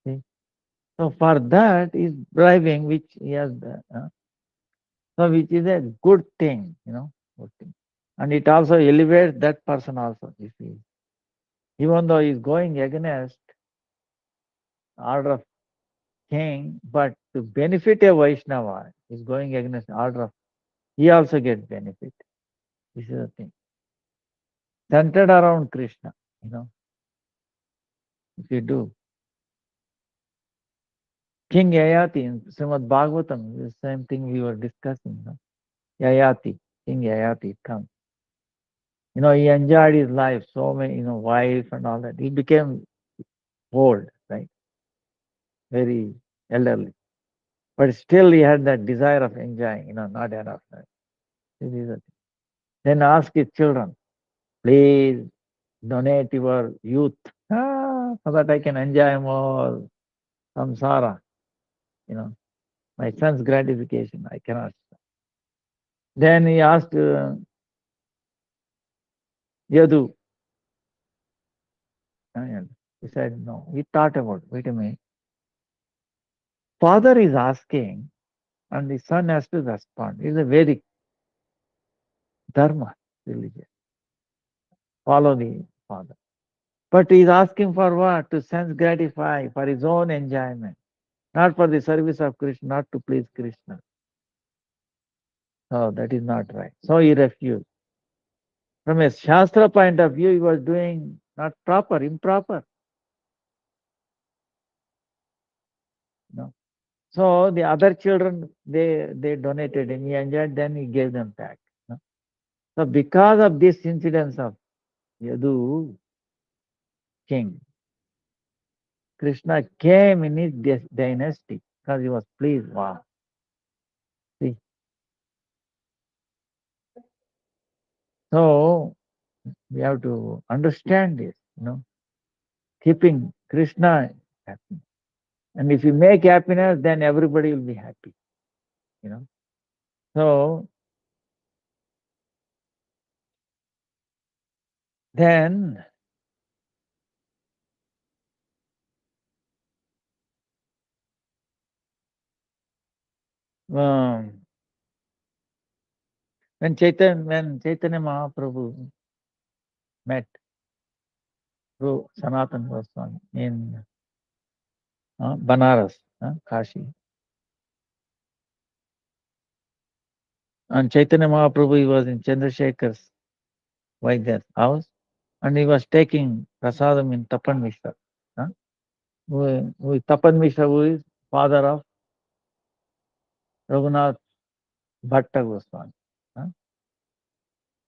See? So for that is bribing, which he has, so which is a good thing, good thing. And it also elevates that person also, you see. Even though he is going against order of king, but to benefit a Vaishnava, is going against order of, he also gets benefit. This is the thing. Centered around Krishna, if you do. King Yayati in Srimad Bhagavatam, the same thing we were discussing. Yayati, King Yayati comes. He enjoyed his life, so many, wife and all that. He became old, right? Very elderly. But still he had that desire of enjoying, not enough. Right? This is the thing. Then ask his children, please donate your youth so that I can enjoy more samsara, my sense gratification. I cannot. Then he asked Yadu. And he said, no. He thought about, wait a minute. Father is asking and the son has to respond. It's a Vedic dharma religion. Follow the father. But he's asking for what? To sense gratify, for his own enjoyment, not for the service of Krishna, not to please Krishna. So that is not right. So he refused. From a Shastra point of view, he was doing not proper, improper. No. So the other children, they donated and he enjoyed, then he gave them back. No? So because of this incidence of Yadu king, Krishna came in his dynasty because he was pleased. Wow. So we have to understand this, keeping Krishna happy. And if you make happiness, then everybody will be happy, you know. So then um, when Chaitanya Mahaprabhu met through Sanatana Goswami in Banaras, Kashi, and Chaitanya Mahaprabhu he was in Chandrasekhar's Vaidya's house, and he was taking prasadam in Tapan Mishra. Who is Tapan Mishra, who is father of Raghunath Bhatta Goswami. huh?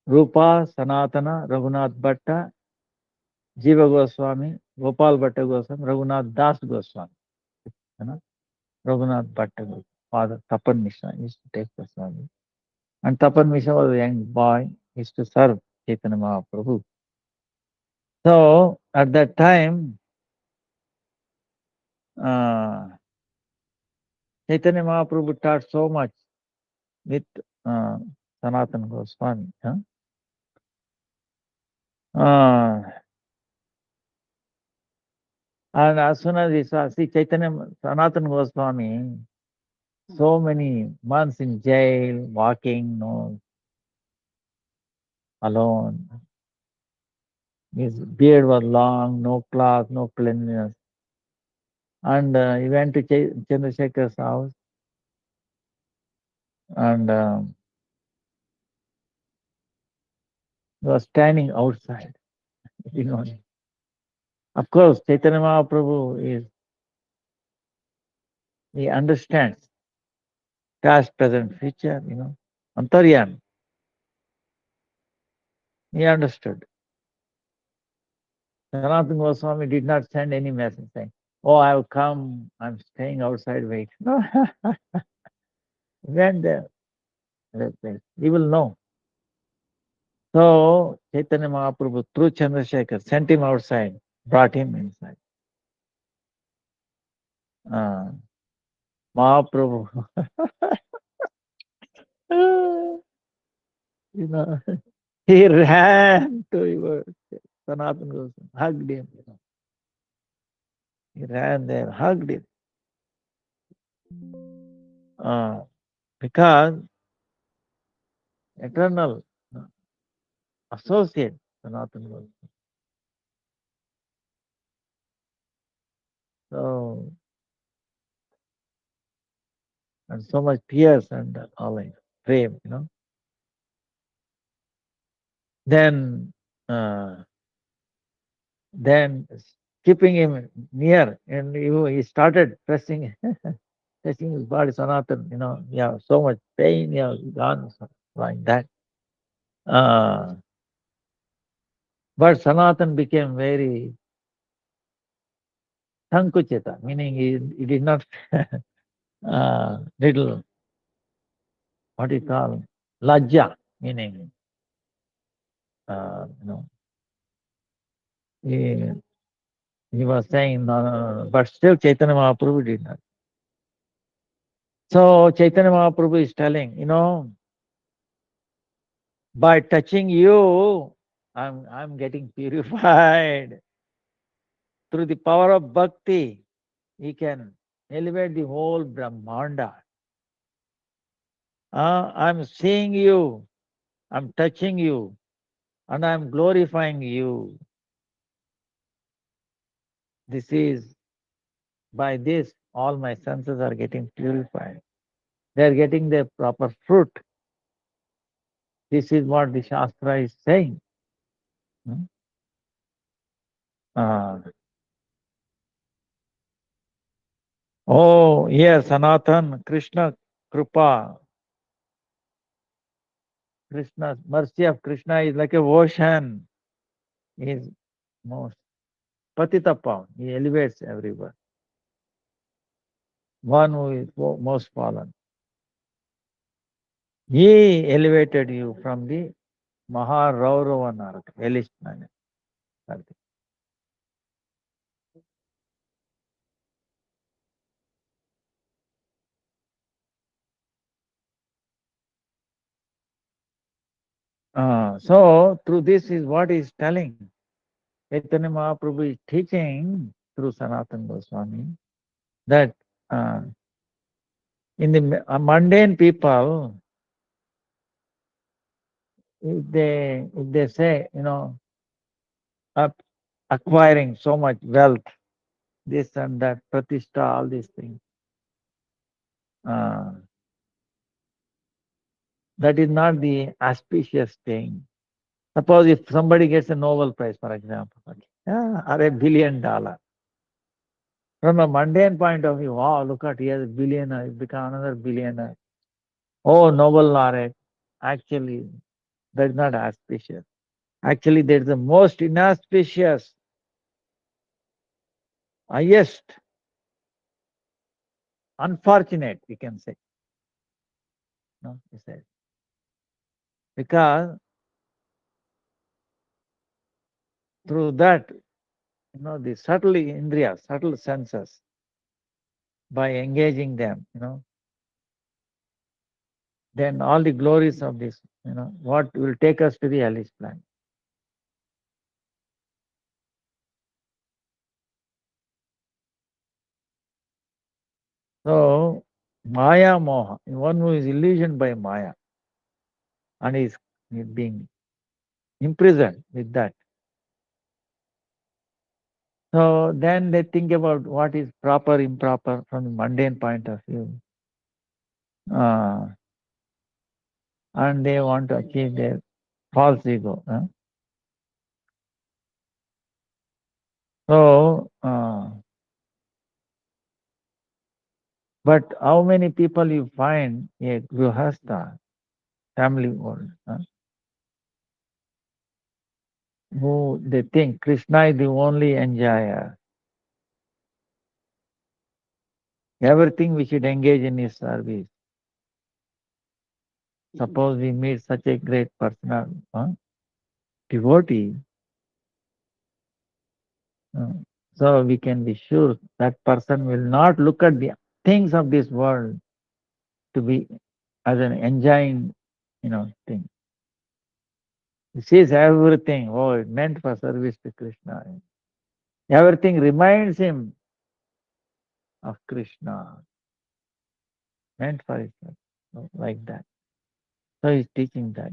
Rupa, Sanatana, Raghunath Bhatta, Jiva Goswami, Gopal Bhatta Goswami, Raghunath Das Goswami. Raghunath Bhatta Goswami, father Tapan Mishra used to take Goswami. And Tapan Mishra was a young boy, used to serve Chaitanya Mahaprabhu. So at that time, uh, Chaitanya Mahaprabhu taught so much with uh, Sanatana Goswami. Uh, and as soon as he saw, see Chaitanya Sanatana Goswami, so many months in jail, walking, alone. His beard was long, no cloth, no cleanliness. And he went to Chandrasekhar's house, and he was standing outside. You know, of course, Chaitanya Mahaprabhu he understands past, present, future. Antaryami. He understood. Sanatana Goswami did not send any message saying, "Oh, I will come. I'm staying outside. Wait." No, he went there. He will know. So Chaitanya Mahaprabhu through Chandrasekhar sent him outside, brought him inside. Uh, Mahaprabhu, you know, he ran to your Sanatana Goswami, hugged him. He ran there, hugged him. Uh, because eternal associate Sanatana Goswami. So, and so much tears and all like prem. Then, uh, then keeping him near, and he started pressing, touching his body. Sanatan, so much pain, gone like that. But Sanatan became very sankuchita, meaning he did not little, what do you call, lajja, meaning, uh, you know, he, he was saying, no, no, no, but still Chaitanya Mahaprabhu did not. So Chaitanya Mahaprabhu is telling, by touching you, I'm getting purified. Through the power of bhakti, he can elevate the whole Brahmanda. I'm seeing you, I'm touching you, and I'm glorifying you. This is, by this, all my senses are getting purified. They are getting their proper fruit. This is what the Shastra is saying. Hmm? Uh, oh, yes, Sanatan, Krishna Kripa. Krishna's mercy of Krishna is like a ocean. He is most patita pavan. He elevates everyone. One who is most fallen. He elevated you from the మహారౌరవ అన్నారు వెళ్ళిస్తున్నాను అది. So through this is what he is telling. Chaitanya Mahaprabhu is teaching through Sanatana Goswami that in the mundane people, if they say, acquiring so much wealth, this and that, pratishtha, all these things, that is not the auspicious thing. Suppose if somebody gets a Nobel Prize, for example, or $1 billion. From a mundane point of view, wow, look at, he has a billionaire, he's become another billionaire. Oh, Nobel laureate. Actually, that's not auspicious. Actually, that's the most inauspicious, highest, unfortunate, we can say. No, he said. Because through that, the subtle indriyas, subtle senses, by engaging them, then all the glories of this, what will take us to the hellish planet. So, Maya Moha, one who is illusioned by Maya and is being imprisoned with that. So then they think about what is proper, improper from the mundane point of view. And they want to achieve their false ego. So, but how many people you find a Grihastha, family world, who they think Krishna is the only enjoyer. Everything we should engage in his service. Suppose we meet such a great personal devotee, so we can be sure that person will not look at the things of this world to be as an enjoying, thing. He sees everything, oh, it meant for service to Krishna. Everything reminds him of Krishna, meant for his life, like that. So he's teaching that.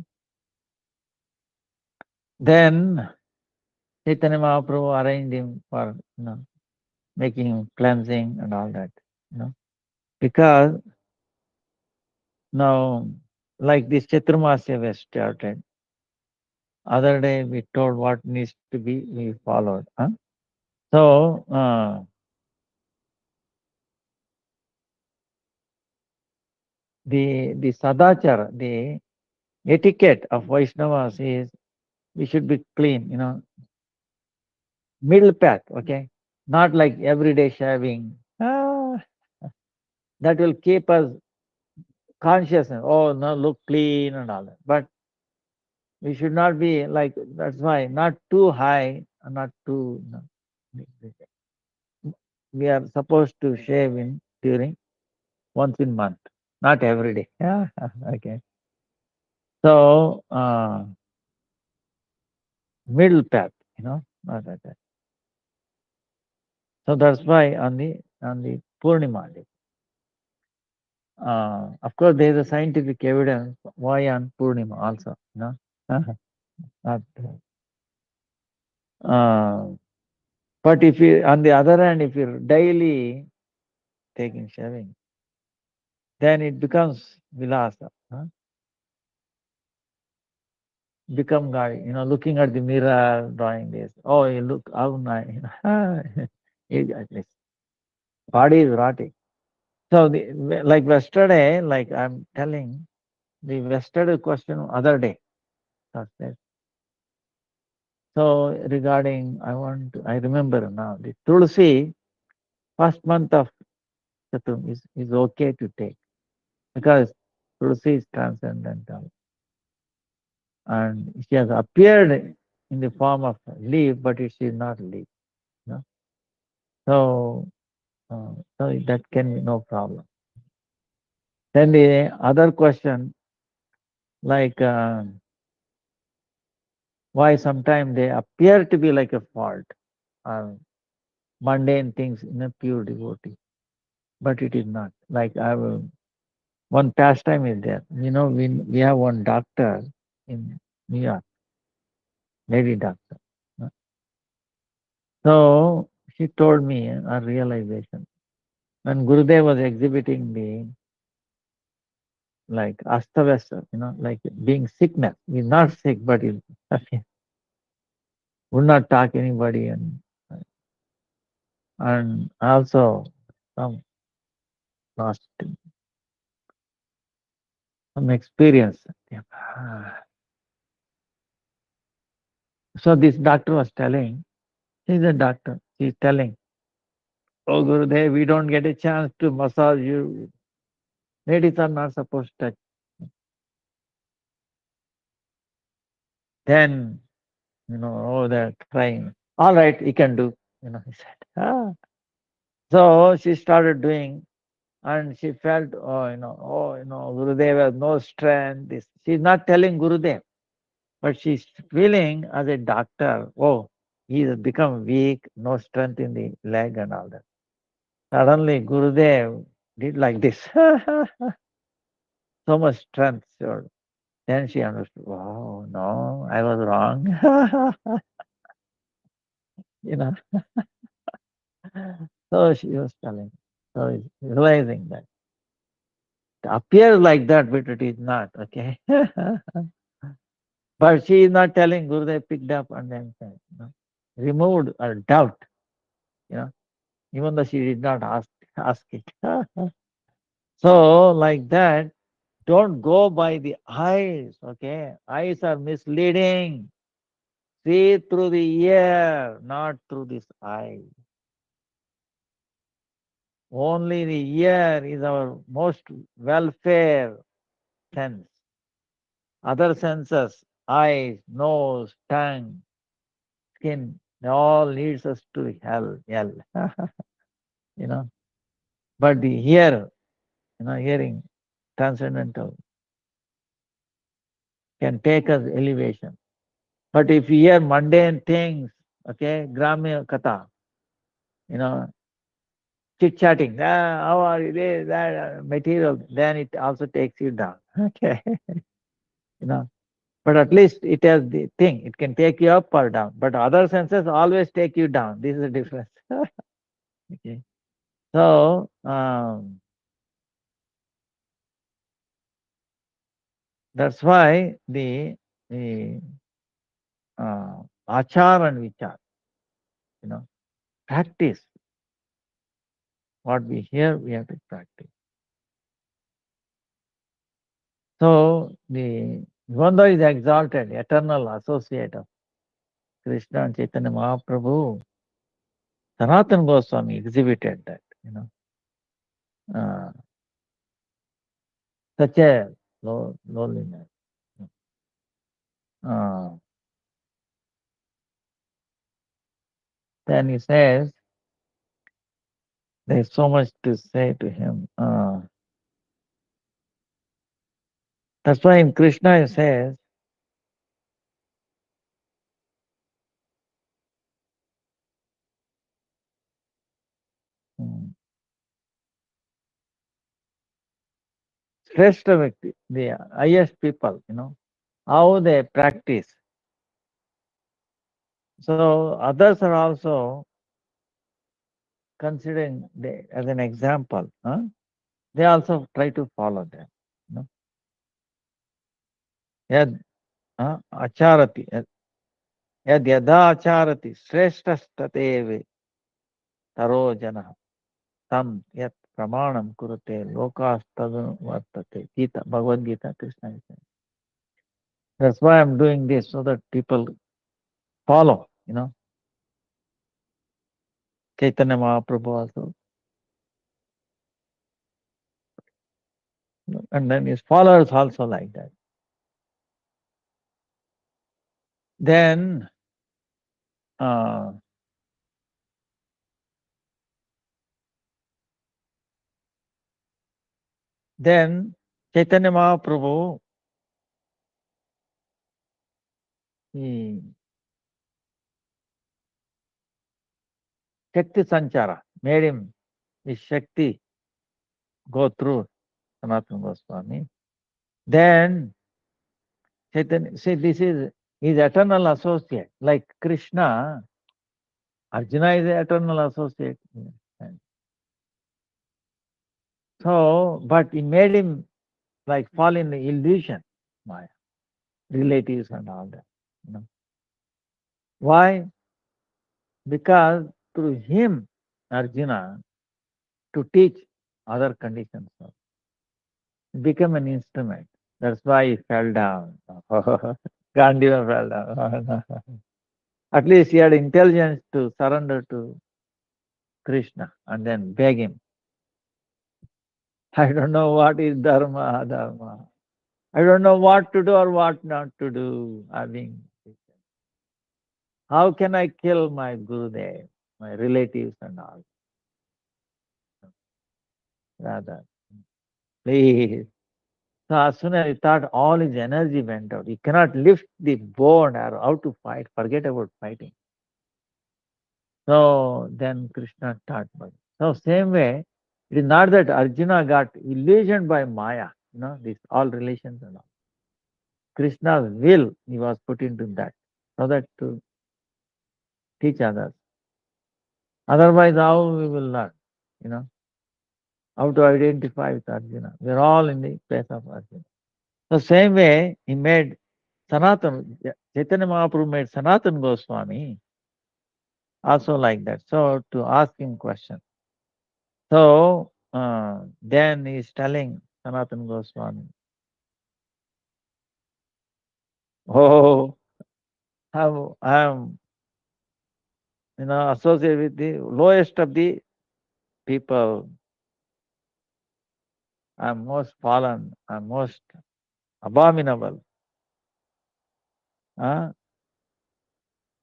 Then Chaitanya Mahaprabhu arranged him for, making him cleansing and all that, because now, like this Chaturmasya was started. Other day we told what needs to be we followed. So the sadachara, the etiquette of Vaishnavas is we should be clean, middle path, okay? Not like everyday shaving. That will keep us conscious. Oh, no, look clean and all that. But we should not be like, that's why, not too high and not too, we are supposed to shave during once in month, not every day. Yeah, okay. So, middle path, not like that. So that's why on the Purnima day. Of course, there is a scientific evidence why on Purnima also, Not, but if you, on the other hand, if you're daily taking shaving, then it becomes vilasa. Become guy, looking at the mirror, drawing this. Oh, you look how nice. Body is rotting. So, like yesterday, like I'm telling, the yesterday question other day. So regarding, I remember now, the Tulsi, first month of Chatum is okay to take because Tulsi is transcendental. and she has appeared in the form of leaf, but it is not leaf. You know? So, so that can be no problem. Then the other question, like why sometimes they appear to be like a fault or mundane things in a pure devotee, but it is not. Like I will, one pastime is there. We have one doctor in New York, lady doctor. So she told me a realization. When Gurudev was exhibiting the like astavasa, like being sickness. He's not sick, but he would not talk anybody and also some lost some experience. Yeah. So this doctor was telling, he's a doctor, he's telling, oh Gurudev, we don't get a chance to massage you. Ladies are not supposed to touch. Then, oh, they're crying. All right, he can do, he said. So she started doing, and she felt, Gurudev has no strength. She's not telling Gurudev, but she's feeling as a doctor, oh, he has become weak, no strength in the leg and all that. Suddenly, Gurudev did like this. So much strength. So then she understood, wow, no, I was wrong. you know. So she was telling. So realizing that. It appears like that, but it is not, okay? But she is not telling Gurudev picked up and then said, removed her doubt, you know, even though she did not ask it. So like that, don't go by the eyes, okay? Eyes are misleading. See through the ear, not through this eye. Only the ear is our most welfare sense. Other senses, eyes, nose, tongue, skin, they all leads us to hell. you know. But the hear, hearing, transcendental, can take us elevation. But if you hear mundane things, okay, Gramya Katha, you know, chit chatting, how are you, this, that, material, then it also takes you down. Okay, you know. But at least it has the thing, it can take you up or down. But other senses always take you down. This is the difference. Okay. So, that's why the achar and vichar, you know, practice. What we hear, we have to practice. So the even though is exalted, eternal associate of Krishna and Chaitanya Mahaprabhu, Sanatana Goswami exhibited that, uh, such a lowliness. Uh, then he says, there's so much to say to him. That's why in Krishna he says, mm, Shrestha Vyakti, the highest people, how they practice. So others are also considering as an example. They also try to follow them. You know? Yad acharati, yad yada acharati, shreshtastate taro jana tam yat pramanam kurate lokastadanu vartate. Gita, Bhagavad Gita, Krishna is saying. That's why I'm doing this, so that people follow, Chaitanya Mahaprabhu also. And then his followers also like that. Then, uh, then Chaitanya Mahaprabhu, he Shakti Sanchara made him his Shakti go through Sanatana Goswami. Then Chaitanya, see, this is his eternal associate. Like Krishna, Arjuna is the eternal associate. And so, but he made him like fall in the illusion, Maya, relatives and all that. You know. Why? Because through him, Arjuna, to teach other conditions, become an instrument. That's why he fell down. Gandiva fell down. At least he had intelligence to surrender to Krishna and then beg him. I don't know what is dharma, adharma. I don't know what to do or what not to do. How can I kill my Gurudev, my relatives and all? Rather, please. So as soon as he thought all his energy went out, he cannot lift the bone or how to fight, forget about fighting. So then Krishna taught Bhagavad. So same way, it is not that Arjuna got illusioned by Maya, these all relations and all. Krishna's will he was put into that, so that to teach others. Otherwise, how we will learn, you know, how to identify with Arjuna. We are all in the place of Arjuna. So same way, he made Sanatan, Chaitanya Mahaprabhu made Sanatan Goswami also like that. So to ask him question. So then he is telling Sanatan Goswami, oh, I'm associated with the lowest of the people. I'm most fallen. I'm most abominable. Huh?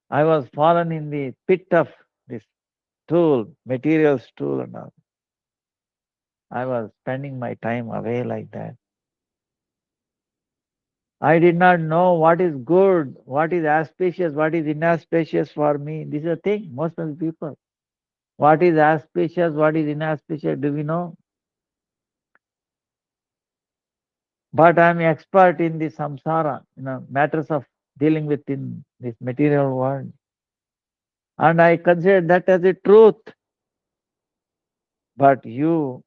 I was fallen in the pit of this stool, material stool and all. I was spending my time away like that. I did not know what is good, what is auspicious, what is inauspicious for me. This is a thing, most of the people. What is auspicious, what is inauspicious, do we know? But I am expert in the samsara, matters of dealing with in this material world. And I consider that as a truth. But you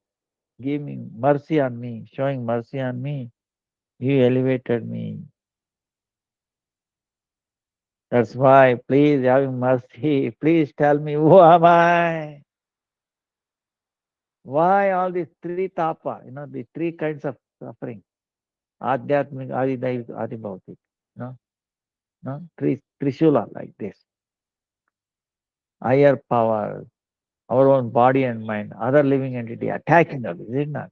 giving mercy on me, showing mercy on me, you elevated me. That's why, please, having mercy, please tell me, who am I? Why all these three tapa, the three kinds of suffering? Adhyatmic, Adidaivic, Adibhautik. Trishula like this. Higher power, our own body and mind, other living entity attacking us, is it not?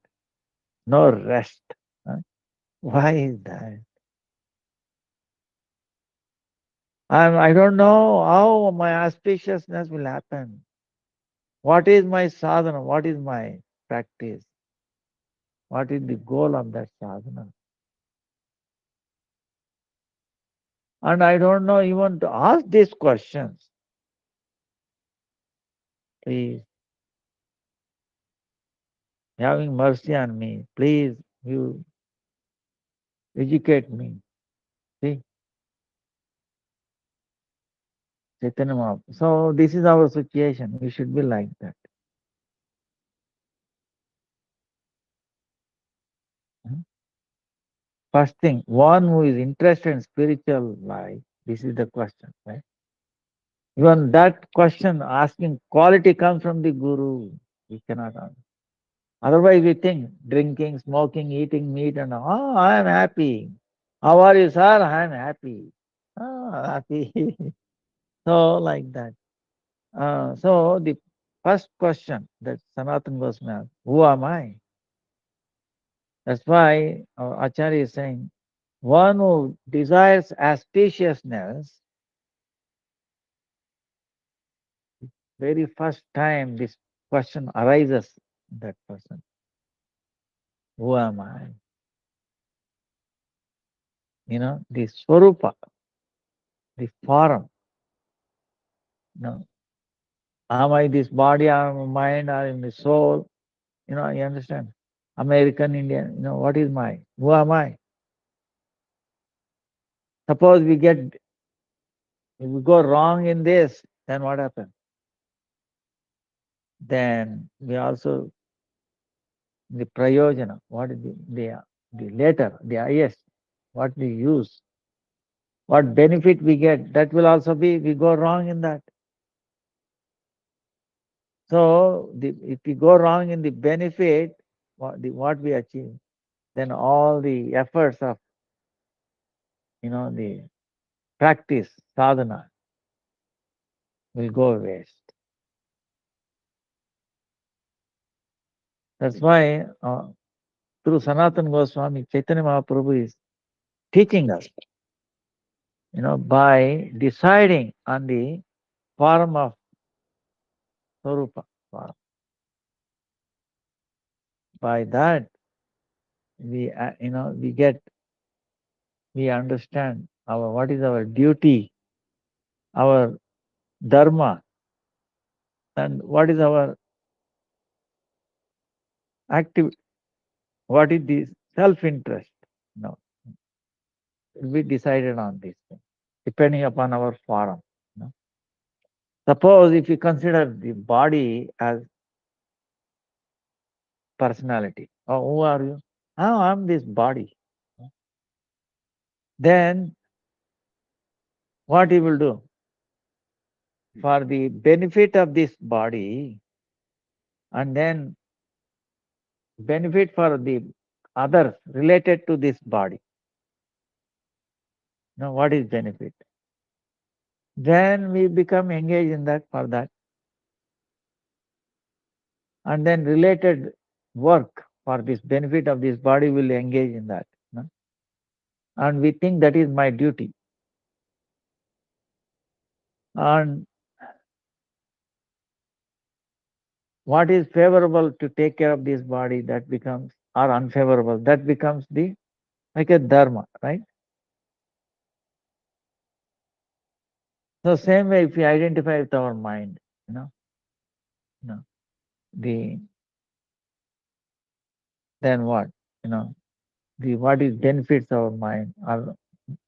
No rest. Huh? Why is that? I don't know how my auspiciousness will happen. What is my sadhana? What is my practice? What is the goal of that sadhana? And I don't know even to ask these questions. Please, having mercy on me, please, you educate me. See, Chaitanya Mahaprabhu. So this is our situation. We should be like that. First thing, one who is interested in spiritual life, this is the question, right? Even that question asking quality comes from the Guru. We cannot answer. Otherwise, we think drinking, smoking, eating meat, and oh, I am happy. How are you, sir? I am happy. Oh, happy. So, like that. So, the first question that Sanatan Goswami asked, who am I? That's why our Acharya is saying, one who desires auspiciousness very first time this question arises in that person. Who am I? The Swarupa, the form. Am I this body, am I mind, or in the soul? You understand? American, Indian, what is my? Who am I? Suppose if we go wrong in this, then what happens? Then we also, the prayojana, what is the later, the highest, what we use, what benefit we get, that will also be, we go wrong in that. So if we go wrong in the benefit, what we achieve, then all the efforts of, the practice, sadhana, will go waste. That's why through Sanatana Goswami, Chaitanya Mahaprabhu is teaching us, by deciding on the form of Swarupa form. By that, we understand what is our duty, our dharma, and what is our active, what is the self-interest. We decided on this thing, depending upon our form. Suppose if you consider the body as personality, who are you? Oh, I'm this body. Then what you will do? For the benefit of this body, and then benefit for the others related to this body. Now, what is benefit? Then we become engaged in that for that. And then related work for this benefit of this body will engage in that. And we think that is my duty. And what is favorable to take care of this body, that becomes, or unfavorable, that becomes like a dharma, right? So same way, if we identify with our mind, then what? What is benefits our mind or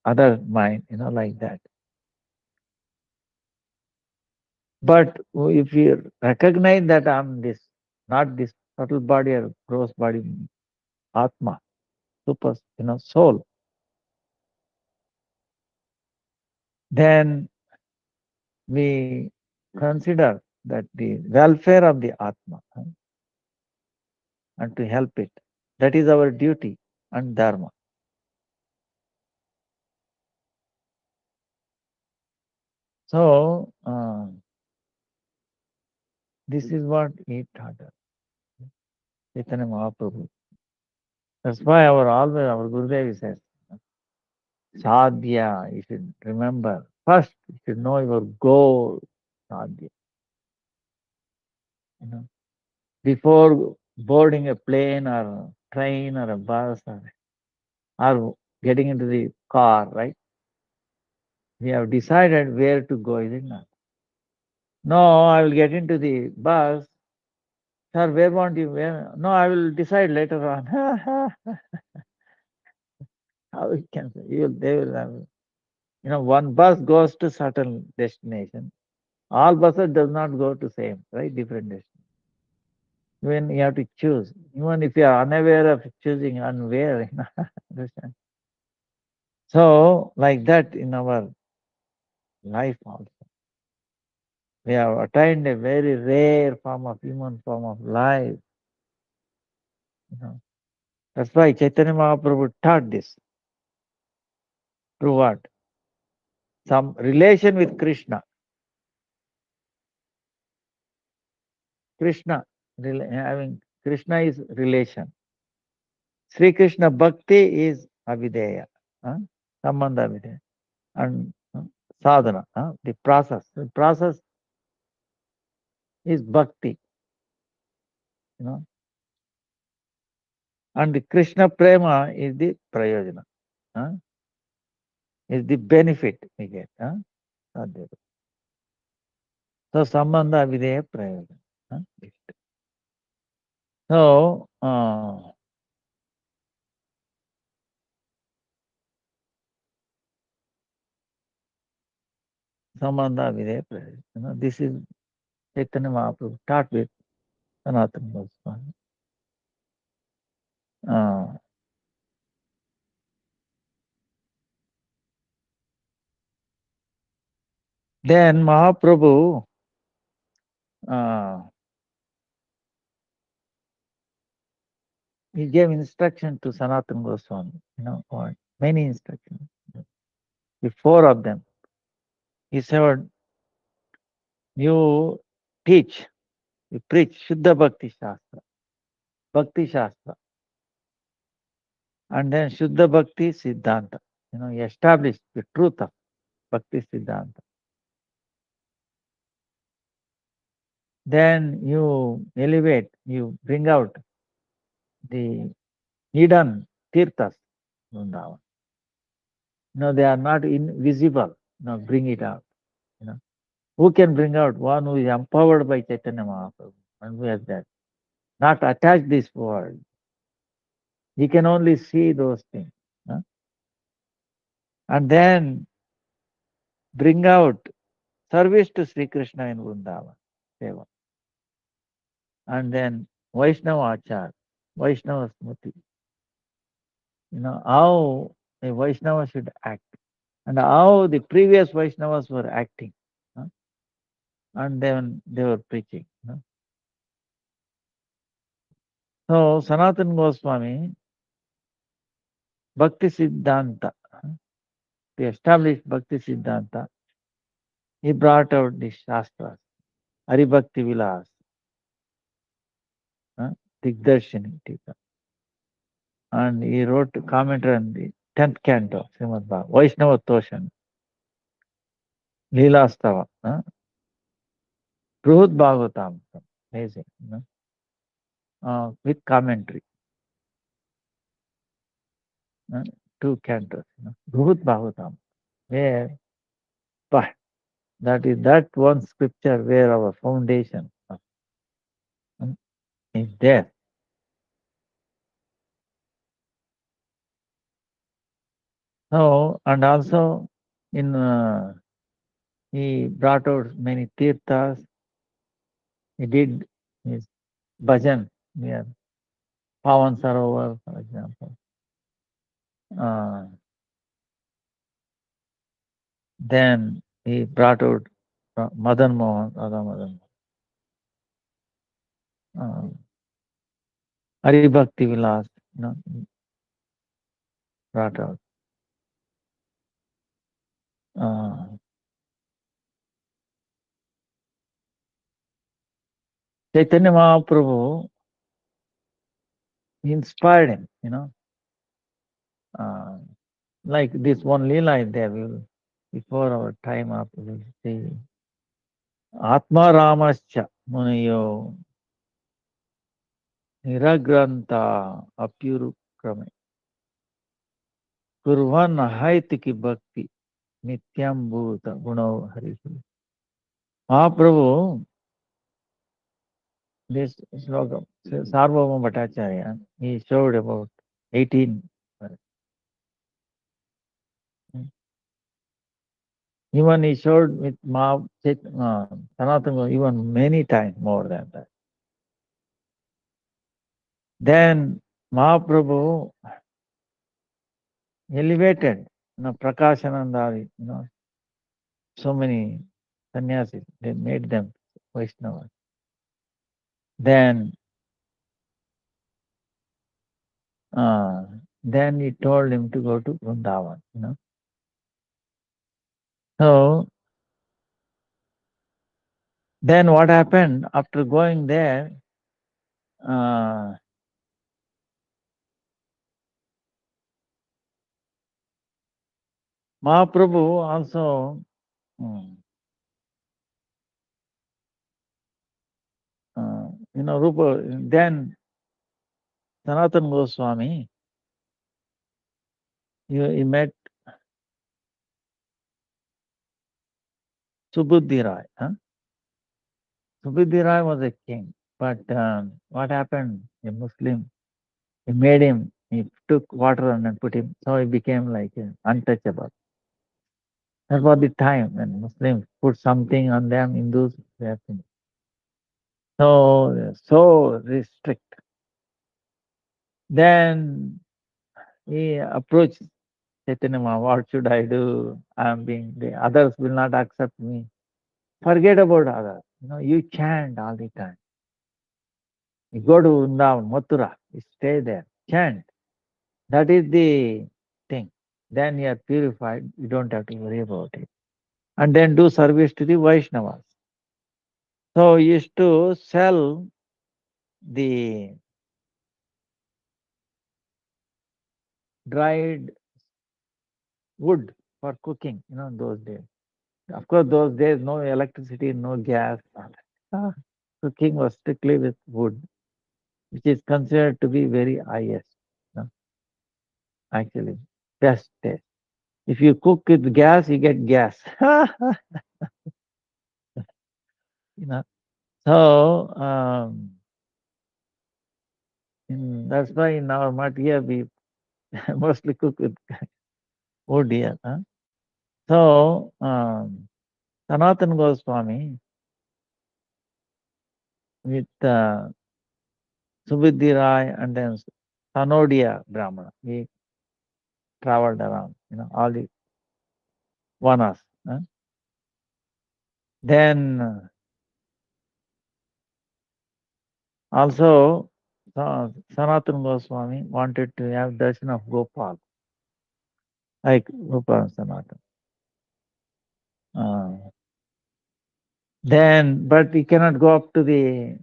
other mind, like that. But if we recognize that I'm this, not this subtle body or gross body, Atma, super, soul, then we consider that the welfare of the Atma and to help it. That is our duty and dharma. So, this is what he taught us, Chaitanya Mahaprabhu. That's why always our Gurudev says, sadhya, you should remember. First, you should know your goal, sadhya. Before boarding a plane or train or a bus or getting into the car, right? We have decided where to go, is it not? No, I will get into the bus. Sir, where want you? No, I will decide later on. How it can say? They will have, one bus goes to certain destination. All buses does not go to same, right? Different destination. When you have to choose, even if you are unaware of choosing and where, understand? So, like that in our life also. We have attained a very rare form of human form of life. That's why Chaitanya Mahaprabhu taught this. Through what? Some relation with Krishna. Krishna is relation. Sri Krishna Bhakti is Avideya. Sambandha Avideya. And sadhana, the process. The process is bhakti, you know. And the Krishna prema is the prayojana, is the benefit we get. Sadhyata. So sambandha videya prayojana. So sambandha videya prayojana. This is Chaitanya Mahaprabhu taught with Sanatana Goswami. Then Mahaprabhu he gave instruction to Sanatana Goswami, or many instructions. The four of them. He said, you teach, you preach Shuddha Bhakti Shastra, Bhakti Shastra, and then Shuddha Bhakti Siddhanta. You establish the truth of Bhakti Siddhanta. Then you elevate, you bring out the hidden tirthas, Vrindavan. They are not invisible. Bring it out. Who can bring out? One who is empowered by Chaitanya Mahaprabhu, and who has that. Not attached this world. He can only see those things. And then bring out service to Sri Krishna in Vrindavan. Seva. And then Vaishnava Achar, Vaishnava Smriti. How a Vaishnava should act. And how the previous Vaishnavas were acting. And then they were preaching. So Sanatana Goswami, Bhakti Siddhanta, to establish Bhakti Siddhanta, he brought out the Shastras, Haribhakti Vilas, Digdarshini Tika. And he wrote a commentary on the 10th canto, Srimad Bhagavatam, Vaishnava Toshan, Leelastava, Bruhad Bhagavatam, amazing, with commentary, 2 cantos, Bruhad Bhagavatam, where, that is that one scripture where our foundation is there. So, and also he brought out many tirthas. He did his bhajan near Pavan Sarovar, for example. Then he brought out Madan Mohan, Radha Madan Mohan. Hari Bhakti Vilas, brought out. Chaitanya Mahaprabhu inspired him, like this one Leela is there. Before our time up, we will see Atma Ramascha Muniyo Niragranta Apyurukrame Kurvan Haitiki Bhakti Nityam Bhuta Guno Harihi. Mahaprabhu, this slogan, Sarvabhauma Bhattacharya, he showed about 18. Even he showed with Sanatana even many times more than that. Then Mahaprabhu elevated, Prakashanandari, so many sannyasis, they made them Vaishnavas. Then he told him to go to Vrindavan, So then what happened after going there? Mahaprabhu also Rupa, then Sanatana Goswami, he met Subudhi Rai. Huh? Subudhi Rai was a king, but what happened? A Muslim, he took water and then put him, so he became like untouchable. That was the time when Muslims put something on them, Hindus, they have finished. So restrict. Then he approached Chaitanya Mahaprabhu, what should I do? The others will not accept me. Forget about others. You chant all the time. You go to Vrindavan, Mathura, you stay there, chant. That is the thing. Then you are purified, you don't have to worry about it. And then do service to the Vaishnavas. So he used to sell the dried wood for cooking, those days. Of course, those days, no electricity, no gas. Ah, Cooking was strictly with wood, which is considered to be very highest, actually, best taste. If you cook with gas, you get gas. you know. So that's why in our mat here we mostly cook with wood here. So Sanatana Goswami with Subudhi Rai and then Sanodia Brahmana. He traveled around, all the vanas. Then also Sanatana Goswami wanted to have darshan of Gopal, like Gopal and Sanatana. But he cannot go up to the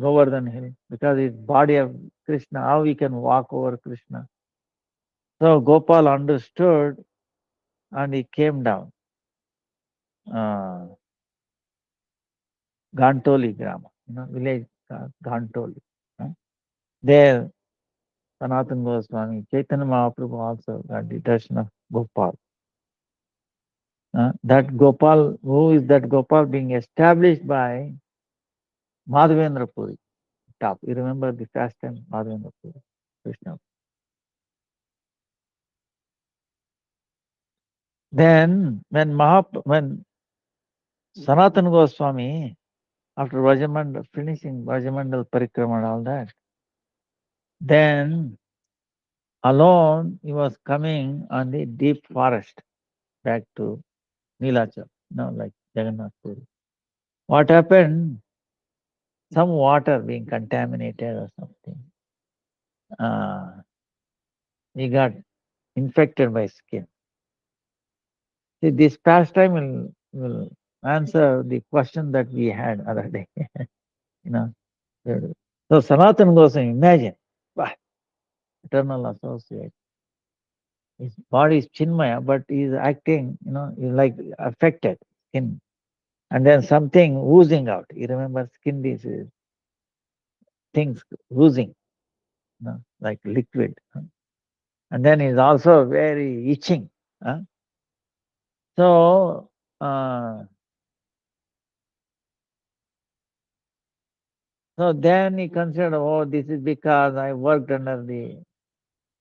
Govardhan hill because it's body of Krishna. How he can walk over Krishna? So Gopal understood and he came down. Gantoli Grama, village Gantoli. There, Sanatana Goswami, Chaitanya Mahaprabhu also got the darshan of Gopal. That Gopal, who is that Gopal being established by Madhavendra Puri, top. You remember the first time Madhavendra Puri, Krishna. Then when Sanatana Goswami, after finishing Vrajamandal Parikrama and all that, then alone he was coming on the deep forest back to Nilachal, like Jagannath Puri. What happened? Some water being contaminated or something. He got infected by skin. See, this pastime will answer the question that we had other day. you know. So Sanatana Goswami, imagine, wow, eternal associate. His body is Chinmaya, but he is acting, he's like affected skin. And then something oozing out. You remember skin disease, things oozing, like liquid. And then he's also very itching. So, so then he considered, oh, this is because I worked under the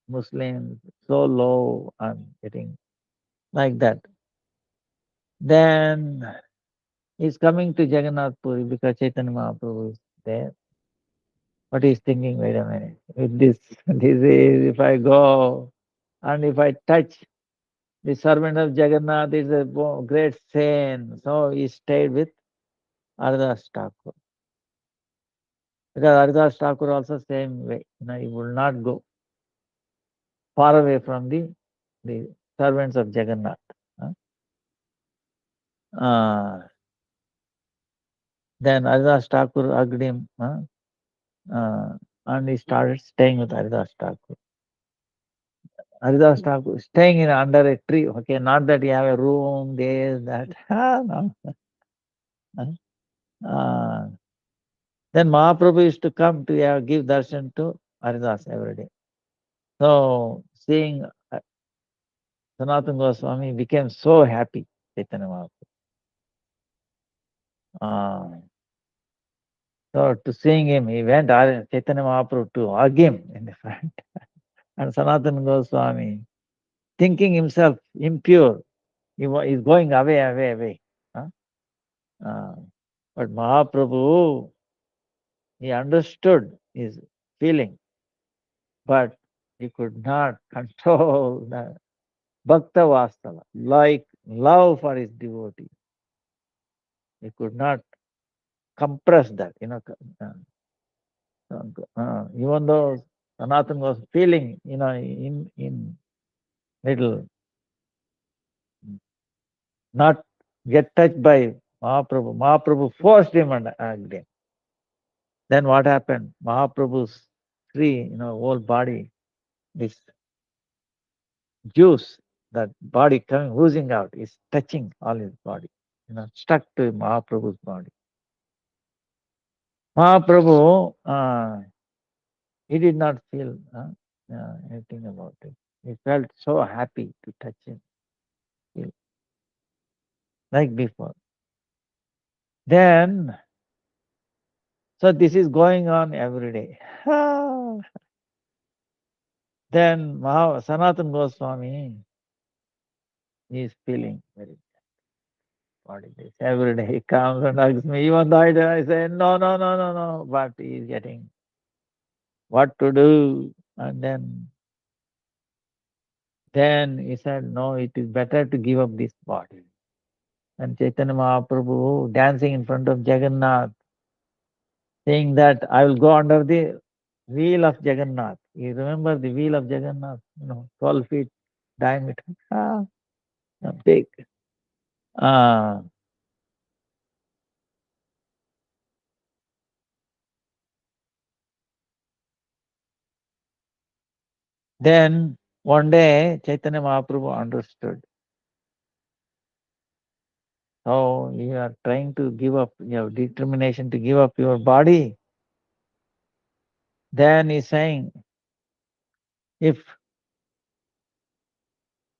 Muslims so low, I'm getting like that. Then he's coming to Jagannath Puri because Chaitanya Mahaprabhu is there. But he's thinking, wait a minute, with this disease, if I go and if I touch the servant of Jagannath, it's a great sin. So he stayed with Haridas Thakur. Because Haridas Thakur also same way, he will not go far away from the servants of Jagannath. Then Haridas Thakur hugged him, and he started staying with Haridas Thakur. Haridas Thakur staying under a tree. Okay, not that you have a room, this, that. No. Then Mahaprabhu used to come to give darshan to Haridas every day. So seeing Sanatana Goswami became so happy, Chaitanya Mahaprabhu. So to seeing him, he went Chaitanya Mahaprabhu to hug him in the front. And Sanatana Goswami, thinking himself impure, is going away, away, away. Huh? But Mahaprabhu, he understood his feeling, but he could not control the Bhakta Vastava, like love for his devotee. He could not compress that, even though Sanatana was feeling, in little not get touched by Mahaprabhu. Mahaprabhu forced him and hugged him. Then what happened? Mahaprabhu's whole body, this juice, that body coming, oozing out, is touching all his body, stuck to Mahaprabhu's body. Mahaprabhu, he did not feel anything about it. He felt so happy to touch him, like before. Then, so this is going on every day. Then Sanatana Goswami is feeling very what it is. Every day he comes and asks me, even though I say, no, no, no, no, no, but he is getting what to do. And then he said, no, it is better to give up this body. And Chaitanya Mahaprabhu dancing in front of Jagannath, saying that I will go under the wheel of Jagannath. You remember the wheel of Jagannath? 12 feet diameter. Big. Then one day Chaitanya Mahaprabhu understood. So you are trying to give up, you have determination to give up your body. Then he's saying, if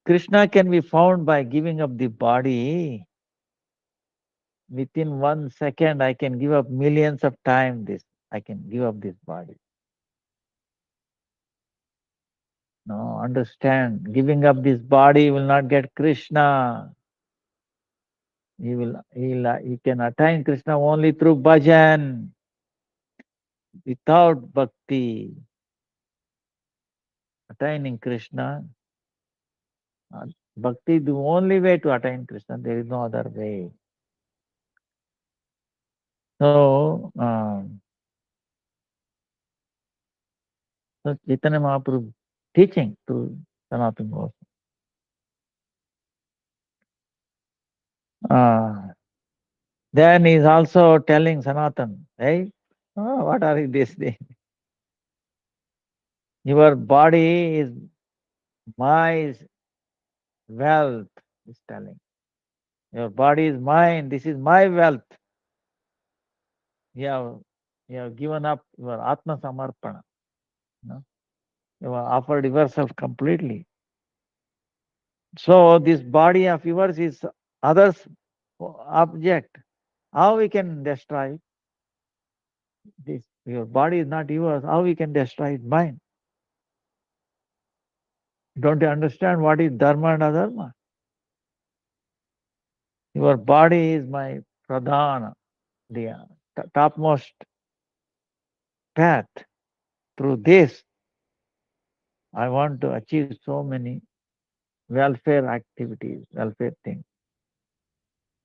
Krishna can be found by giving up the body, within 1 second I can give up millions of times this. I can give up this body. No, understand, giving up this body will not get Krishna. He can attain Krishna only through bhajan, without bhakti. Attaining Krishna, bhakti is the only way to attain Krishna. There is no other way. So Chaitanya Mahaprabhu teaching to Sanatana Goswami. Then he is also telling Sanatan, hey, what are you this thing? Your body is my wealth, he's telling. Your body is mine, this is my wealth. You have given up your Atma Samarpana. You have offered yourself completely. So this body of yours is others' object. How we can destroy it? This your body is not yours. How we can destroy it? Mine. Don't you understand what is dharma and adharma? Your body is my pradhana, the topmost path. Through this, I want to achieve so many welfare activities, welfare things,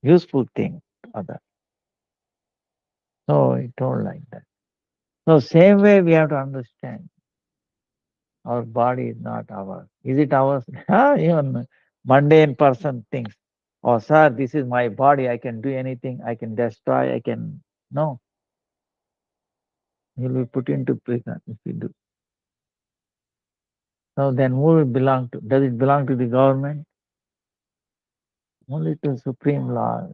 useful things, other. So he told like that. So same way we have to understand. Our body is not ours. Is it ours? Even mundane person thinks, oh, sir, this is my body. I can do anything. I can destroy. I can. No. You'll be put into prison if you do. So then who will belong to? Does it belong to the government? Only to Supreme Lord,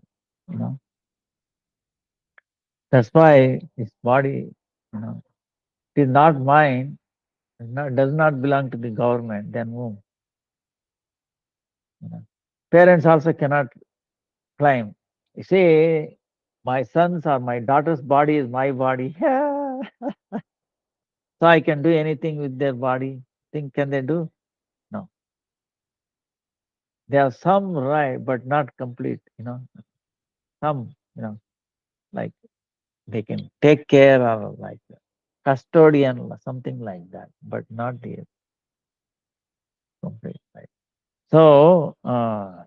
That's why his body, it is not mine, does not belong to the government, then whom? You know. Parents also cannot claim. You say, my son's or my daughter's body is my body. So I can do anything with their body. Think can they do? No. They have some right, but not complete. Some, like they can take care or like custodian or something like that, but not the complete right. So, mm,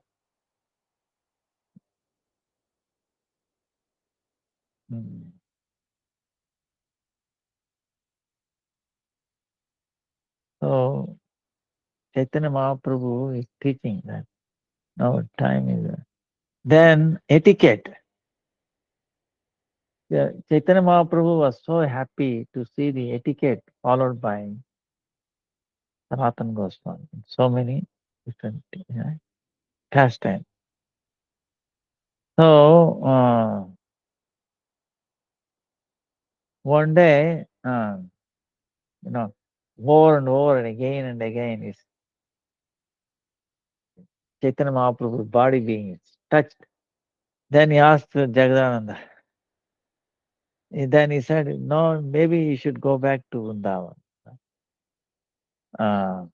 so Chaitanya Mahaprabhu is teaching that now time is. Then etiquette. Chaitanya Mahaprabhu was so happy to see the etiquette followed by Sanatana Goswami. So many different pastimes. So one day, you know, over and again is Chaitanya Mahaprabhu's body being touched. Then he asked Jagadananda. Then he said, no, maybe you should go back to Vrindavan. Uh,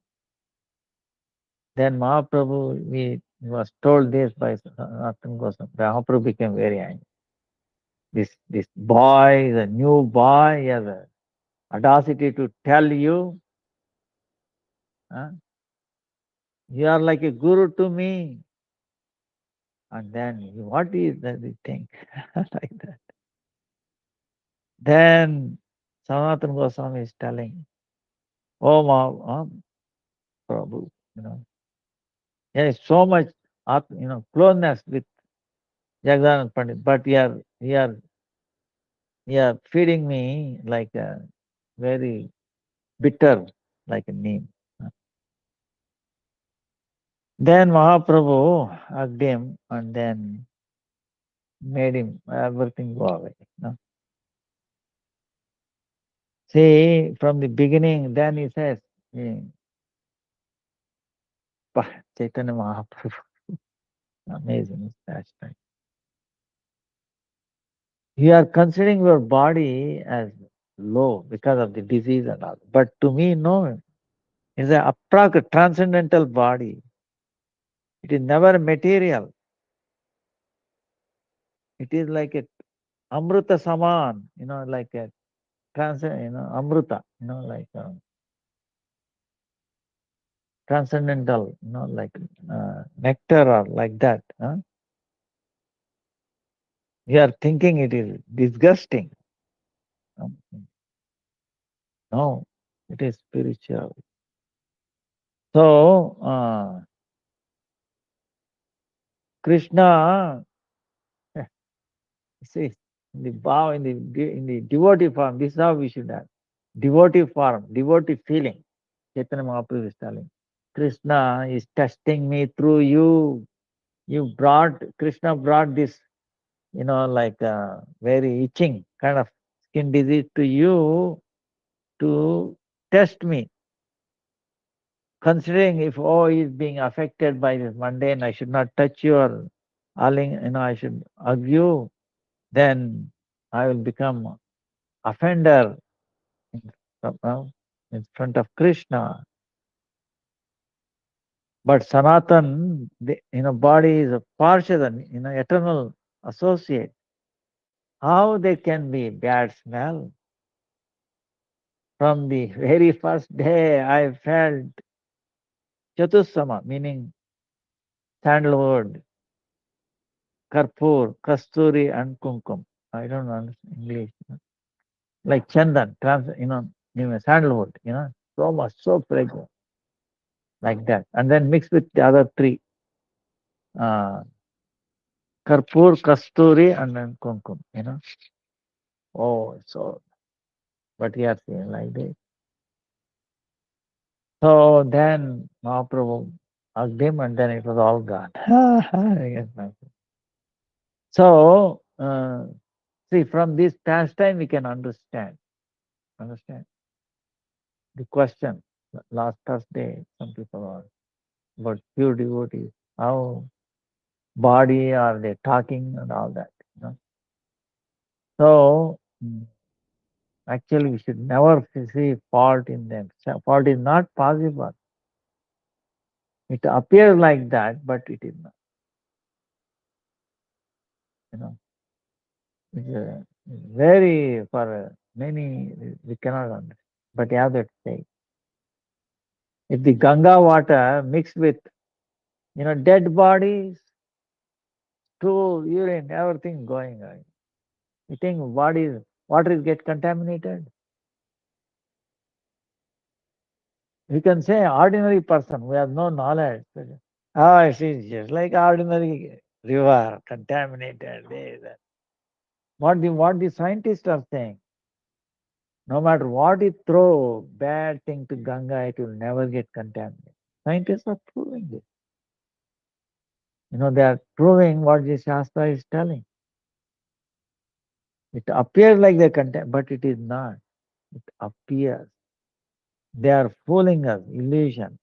then Mahaprabhu, he was told this by Sanatana Goswami. Mahaprabhu became very angry. This boy, the new boy, he has the audacity to tell you, you are like a guru to me. And then what is that you think? Like that. Then Sanatana Goswami is telling, oh Prabhu, there is so much closeness with Jagdanand Pandit, but you are feeding me like a very bitter, like a neem. Then Mahaprabhu hugged him and then made him everything go away. See, from the beginning, then he says, eh, Chaitanya Mahaprabhu, amazing pastime. You are considering your body as low because of the disease and all. But to me, no, it's a abstract, transcendental body. It is never material. It is like a amruta saman, like a amruta, like transcendental, like nectar or like that. You are thinking it is disgusting. Um, No, it is spiritual. So, Krishna, see, in the bow, in the devotee form, this is how we should have. Devotee form, devotee feeling. Chaitanya Mahaprabhu is telling. Krishna is testing me through you. Krishna brought this, like very itching kind of skin disease to you to test me. Considering if he's being affected by this mundane, I should not touch you or I should hug you, then I will become offender in in front of Krishna. But Sanatan, body is a Parshadan, eternal associate. How there can be bad smell? From the very first day, I felt Chatussama, meaning sandalwood, karpur, kasturi, and kumkum. I don't understand English. Like chandan, sandalwood, so much, so fragrant, like that. And then mixed with the other three, uh, karpur, kasturi, and then kumkum. Oh, so, but he are saying like this. So then Mahaprabhu hugged him and then it was all gone. Yes, so, See, from this pastime we can understand the question. Last Thursday, some people asked about pure devotees, how body are they talking and all that. You know? So actually, we should never see fault in them. Fault is not possible. It appears like that, but it is not. You know, it's very for many we cannot understand. But you have that say, if the Ganga water mixed with dead bodies, stool, urine, everything going on, you think bodies water is get contaminated? We can say ordinary person who has no knowledge. Oh, it is just like ordinary river, contaminated. What the scientists are saying, no matter what you throw bad thing to Ganga, it will never get contaminated. Scientists are proving this. They are proving what the Shastra is telling. It appears like they contain, but it is not. It appears. They are fooling us, illusion,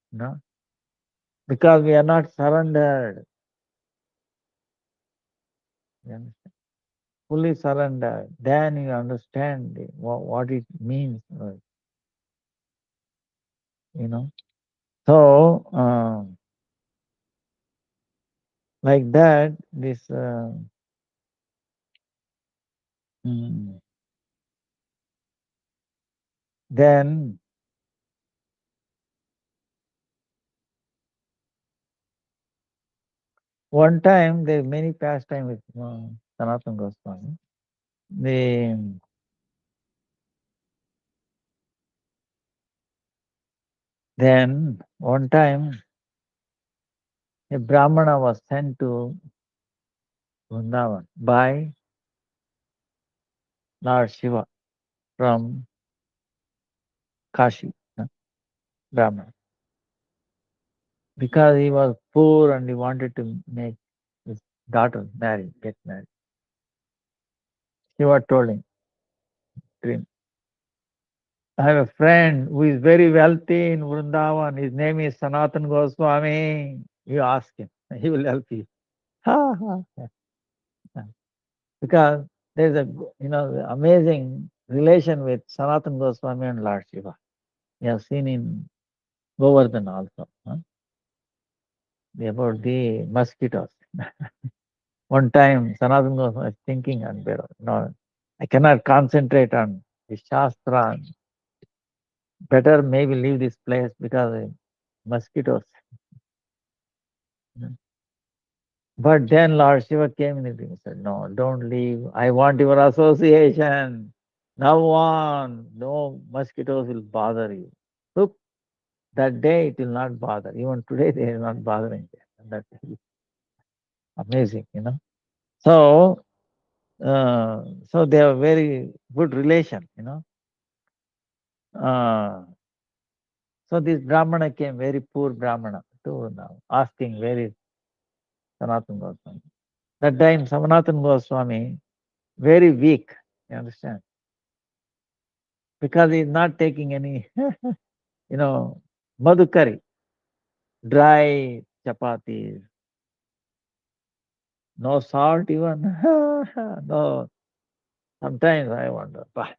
because we are not surrendered. You understand? Fully surrendered. Then you understand what it means, you know. So, like that, this, mm, then one time, there are many pastime with Sanatana Goswami. The, then, one time, a Brahmana was sent to Vrindavan by Lord Shiva from Kashi, Brahmana, because he was poor and he wanted to make his daughter get married. Shiva told him, dream, I have a friend who is very wealthy in Vrindavan. His name is Sanatan Goswami. You ask him, he will help you. Ha, ha, ha. Because there's a amazing relation with Sanatan Goswami and Lord Shiva. We have seen in Govardhan also. About the mosquitoes. One time, Sanatana Goswami was thinking, and no, I cannot concentrate on the Shastra. Better maybe leave this place because mosquitoes. But then Lord Shiva came in and said, no, don't leave. I want your association. Now on, no mosquitoes will bother you. Look, that day it will not bother. Even today they are not bothering them. And that is amazing. So, so they have very good relation. So this Brahmana came, very poor Brahmana, to now asking where is Sanatana Goswami. That time Sanatana Goswami very weak, you understand? Because he is not taking any, madhukari, dry chapatis, no salt even. No. Sometimes I wonder, but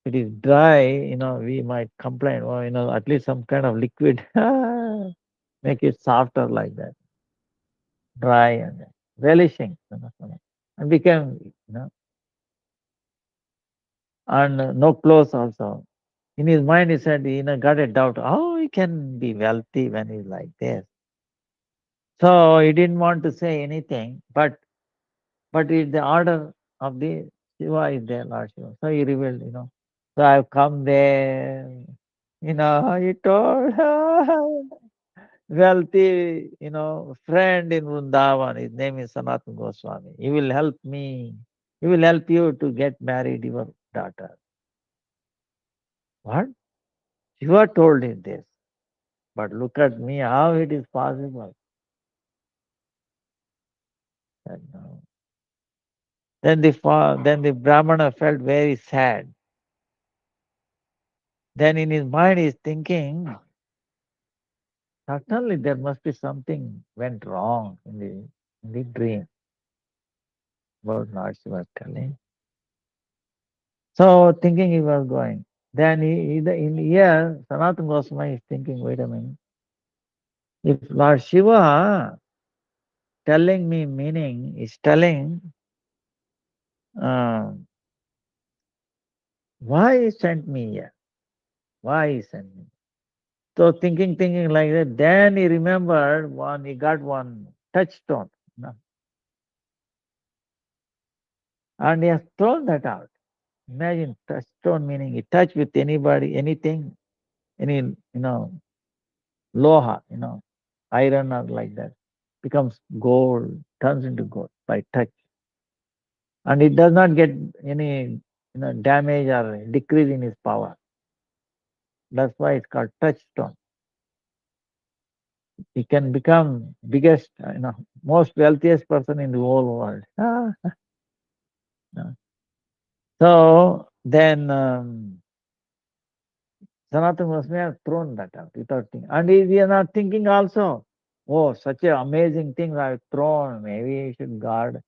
it is dry, we might complain, or, at least some kind of liquid, make it softer like that, dry and relishing, and became, and no clothes also. In his mind, he said, got a doubt, how he can be wealthy when he's like this. So he didn't want to say anything, but it's the order of the Shiva is there, Lord Shiva. So he revealed. So I've come there, he told wealthy, friend in Vrindavan. His name is Sanatana Goswami. He will help me. He will help you to get married your daughter. What? Shiva told him this. But look at me, how it is possible. Said, no. Then the Brahmana felt very sad. Then in his mind he is thinking, certainly there must be something went wrong in the dream. What Lord Shiva was telling. So thinking he was going. Then in here, Sanatana Goswami is thinking, wait a minute. If Lord Shiva telling me meaning is telling uh, why he sent me here? Why he sent me? So thinking like that, then he remembered he got one touchstone. No? And he has thrown that out. Imagine touchstone meaning he touch with anybody, anything, any, loha, iron or like that, becomes gold, turns into gold by touch. And it does not get any, damage or decrease in his power. That's why it's called touchstone. He can become biggest, most wealthiest person in the whole world. No. So then Sanatana Goswami has thrown that out without thinking. And we are not thinking also, oh, such an amazing thing I've thrown, maybe we should guard.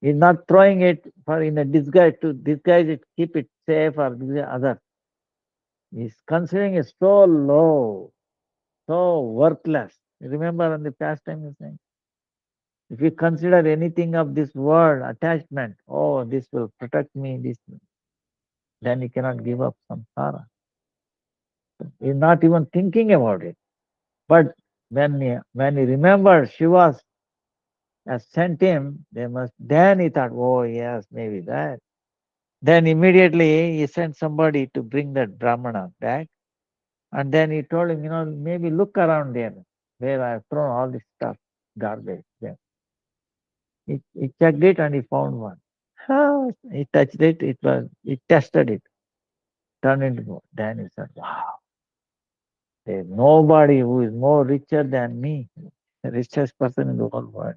He's not throwing it for in a disguise to disguise it, keep it safe or other. He's considering it so low, so worthless. You remember on the past time you saying, if you consider anything of this world, attachment, oh, this will protect me, then you cannot give up samsara. He's not even thinking about it. But when he remembered Shiva has sent him, then he thought, oh yes, maybe that. Then immediately he sent somebody to bring that Brahmana back. And then he told him, maybe look around there where I have thrown all this stuff, garbage there. He checked it and he found one. He touched it, he tested it, turned into gold. Then he said, wow, there's nobody who is more richer than me, the richest person in the whole world.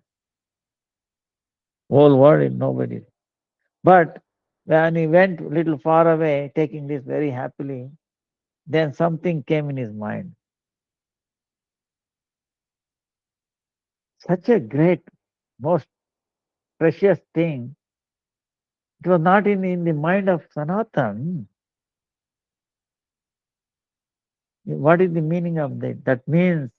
Whole world is nobody. But when he went a little far away, taking this very happily, then something came in his mind. Such a great, most precious thing. It was not in the mind of Sanatan. What is the meaning of that? That means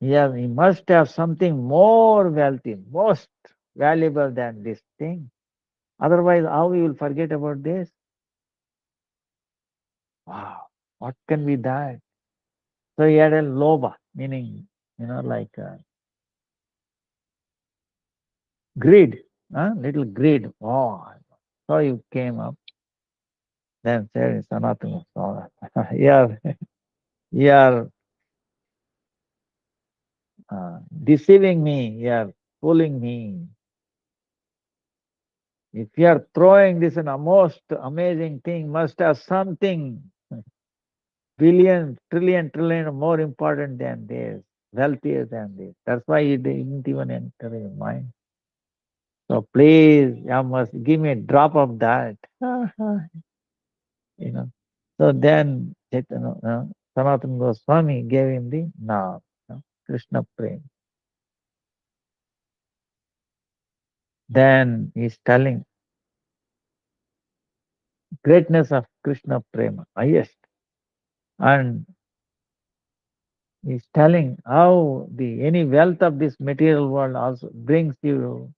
he must have something more wealthy, most valuable than this thing. Otherwise, how we will forget about this? Wow, what can be that? So he had a loba, meaning, like greed, little greed. Oh, so you came up, then said, Sanatana, you are deceiving me, you are fooling me. If you are throwing this in a most amazing thing, must have something billion, trillion more important than this, wealthier than this. That's why it didn't even enter your mind. So please, you must give me a drop of that. you know. So then Sanatana Goswami gave him the Naam, Krishna Prem. Then he's telling greatness of Krishna Prema, highest. And he's telling how any wealth of this material world also brings you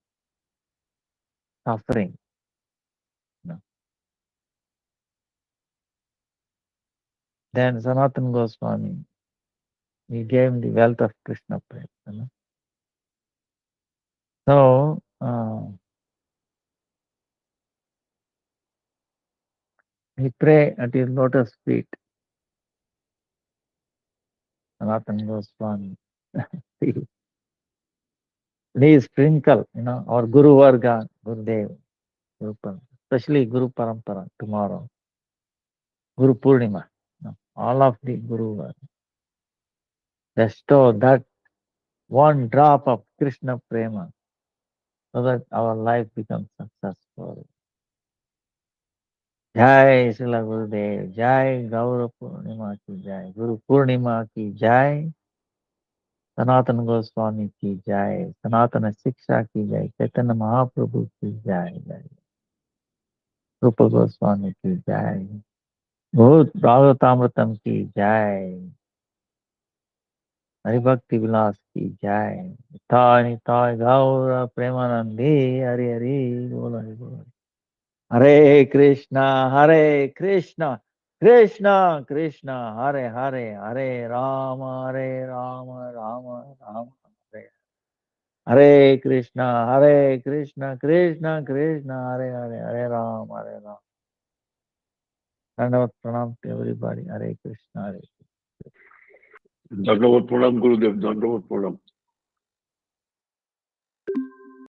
suffering. Then Sanatana Goswami, he gave him the wealth of Krishna Prema. So he pray at his lotus feet. Sanatana Goswami. Please sprinkle, our Guru Varga, Gurudev, especially Guru Parampara tomorrow, Guru Purnima, all of the Guru Varga. Bestow that one drop of Krishna Prema so that our life becomes successful. Jai Srila Gurudev, Jai Gaura Purnima ki Jai, Guru Purnima ki Jai, Sanatana Goswami ki Jai, Sanatana Shiksha ki Jai, Chaitanya Mahaprabhu ki Jai, Jai. Rupa Goswami ki Jai, Bhut Bhagavatamritam ki Jai, Haribhakti Vilas ki Jai, Nitai Nitai Gaura Premanandi, Hari Hari, Bola Hari Bola. Hare Krishna, Hare Krishna, Krishna Krishna, Hare Hare, Hare Rama, Hare Rama, Rama Rama, Hare Hare Krishna, Hare Krishna, Krishna Krishna, Hare Hare, Hare Rama, Hare Rama. Dandavat pranam to everybody. Hare Krishna, Hare Krishna. Dandavat pranam, Gurudev. Dandavat pranam.